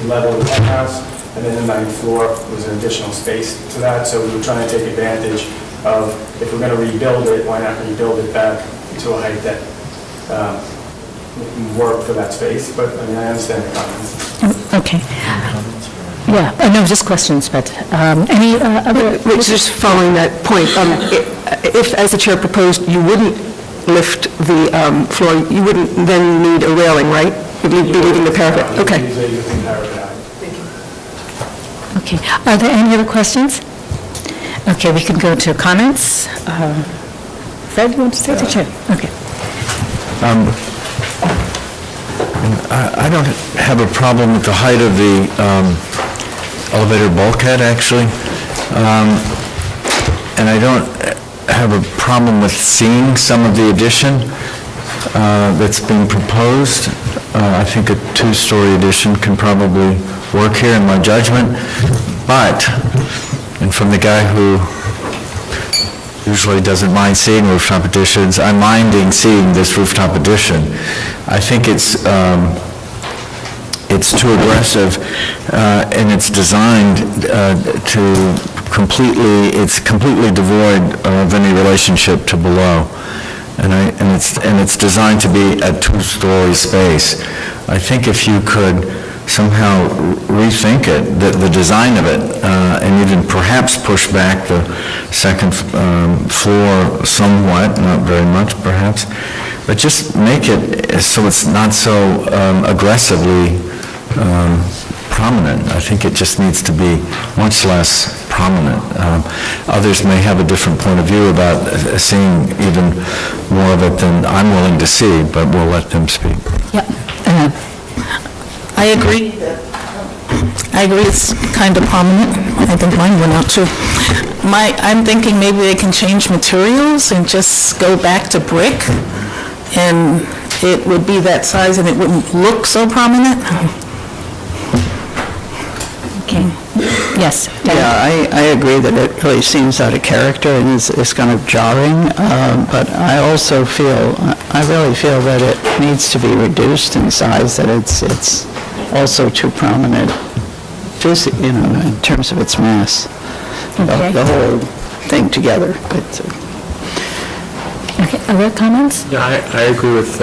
level of the penthouse, and then the 9th floor was an additional space to that, so we were trying to take advantage of, if we're going to rebuild it, why not rebuild it back to a height that worked for that space, but I understand the comments. Okay. Yeah, no, just questions, but any other? Just following that point, if, as the chair proposed, you wouldn't lift the floor, you wouldn't then need a railing, right? You'd be leaving the parapet? Okay. Okay, are there any other questions? Okay, we can go to comments. Fred, you want to say the chair? Okay. I don't have a problem with the height of the elevator bulkhead, actually. And I don't have a problem with seeing some of the addition that's being proposed. I think a 2-story addition can probably work here in my judgment. But, and from the guy who usually doesn't mind seeing rooftop additions, I'm minding seeing this rooftop addition. I think it's too aggressive, and it's designed it's completely devoid of any relationship to below. And it's designed to be a 2-story space. I think if you could somehow rethink it, the design of it, and even perhaps push back the 2nd floor somewhat, not very much perhaps, but just make it so it's not so aggressively prominent. I think it just needs to be much less prominent. Others may have a different point of view about seeing even more of it than I'm willing to see, but we'll let them speak. Yeah. I agree. It's kind of prominent. I think mine went out too. I'm thinking maybe they can change materials and just go back to brick, and it would be that size and it wouldn't look so prominent. Okay. Yes. Yeah, I agree that it really seems out of character and is kind of jarring, but I really feel that it needs to be reduced in size, that it's also too prominent. in terms of its mass, Okay. the whole thing together. But, Okay, other comments? Yeah, I agree with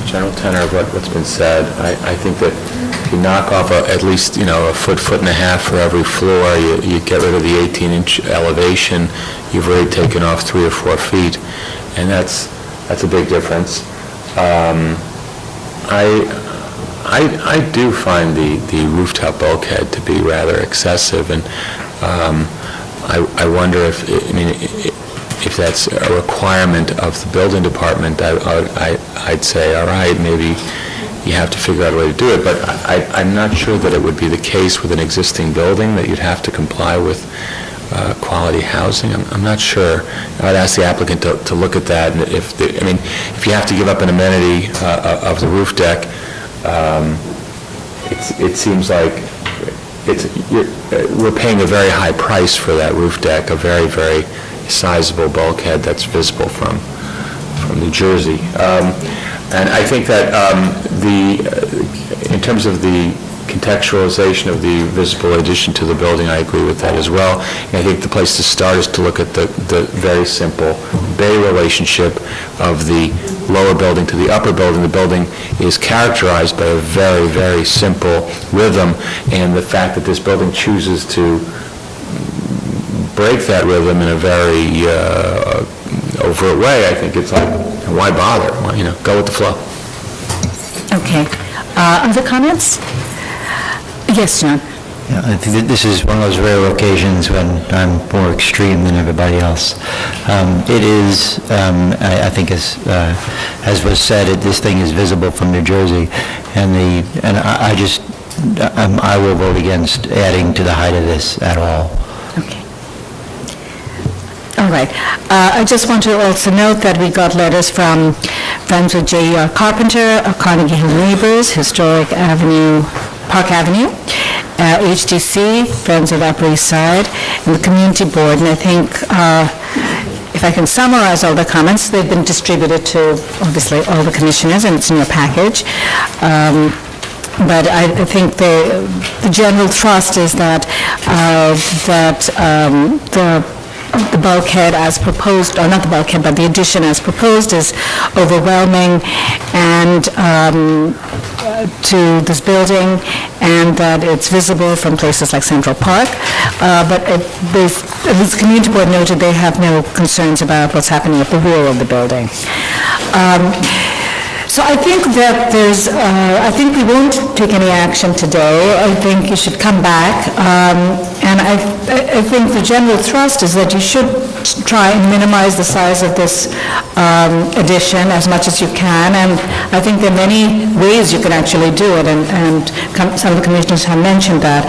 general tenor of what's been said. I think that if you knock off at least, a foot and a half for every floor, you get rid of the 18-inch elevation, you've already taken off 3 or 4 feet, and that's a big difference. I do find the rooftop bulkhead to be rather excessive, and I wonder if that's a requirement of the building department. I'd say, all right, maybe you have to figure out a way to do it, but I'm not sure that it would be the case with an existing building, that you'd have to comply with quality housing. I'm not sure. I'd ask the applicant to look at that, and if you have to give up an amenity of the roof deck, it seems like we're paying a very high price for that roof deck, a very, very sizable bulkhead that's visible from New Jersey. And I think that in terms of the contextualization of the visible addition to the building, I agree with that as well. And I think the place to start is to look at the very simple bay relationship of the lower building to the upper building. The building is characterized by a very, very simple rhythm, and the fact that this building chooses to break that rhythm in a very overt way, I think it's like, why bother? Go with the flow. Okay. Other comments? Yes, John? Yeah, I think that this is one of those rare occasions when I'm more extreme than everybody else. It is, I think, as was said, this thing is visible from New Jersey, and I will vote against adding to the height of this at all. Okay. All right. I just want to also note that we got letters from Friends with J.E.R. Carpenter, of Carnegie Hill Neighbors, Historic Avenue, Park Avenue, HDC, Friends of Upper East Side, and the Community Board. And I think, if I can summarize all the comments, they've been distributed to, obviously, all the commissioners, and it's in your package. But I think the general thrust is that the bulkhead as proposed, or not the bulkhead, but the addition as proposed is overwhelming and to this building, and that it's visible from places like Central Park. But this community board noted they have no concerns about what's happening at the rear of the building. So I think that I think we won't take any action today. I think you should come back. And I think the general thrust is that you should try and minimize the size of this addition as much as you can. And I think there are many ways you can actually do it, and some of the commissioners have mentioned that.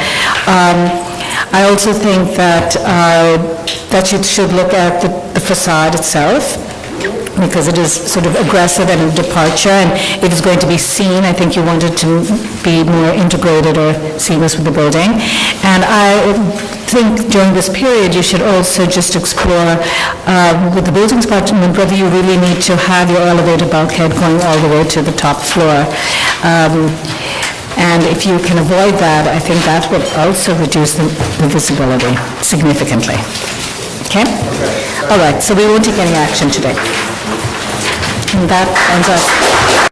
I also think that you should look at the facade itself, because it is sort of aggressive and a departure, and it is going to be seen. I think you want it to be more integrated or seamless with the building. And I think during this period, you should also just explore with the buildings department whether you really need to have your elevated bulkhead going all the way to the top floor. And if you can avoid that, I think that will also reduce the visibility significantly. Okay? All right, so we won't take any action today. And that ends up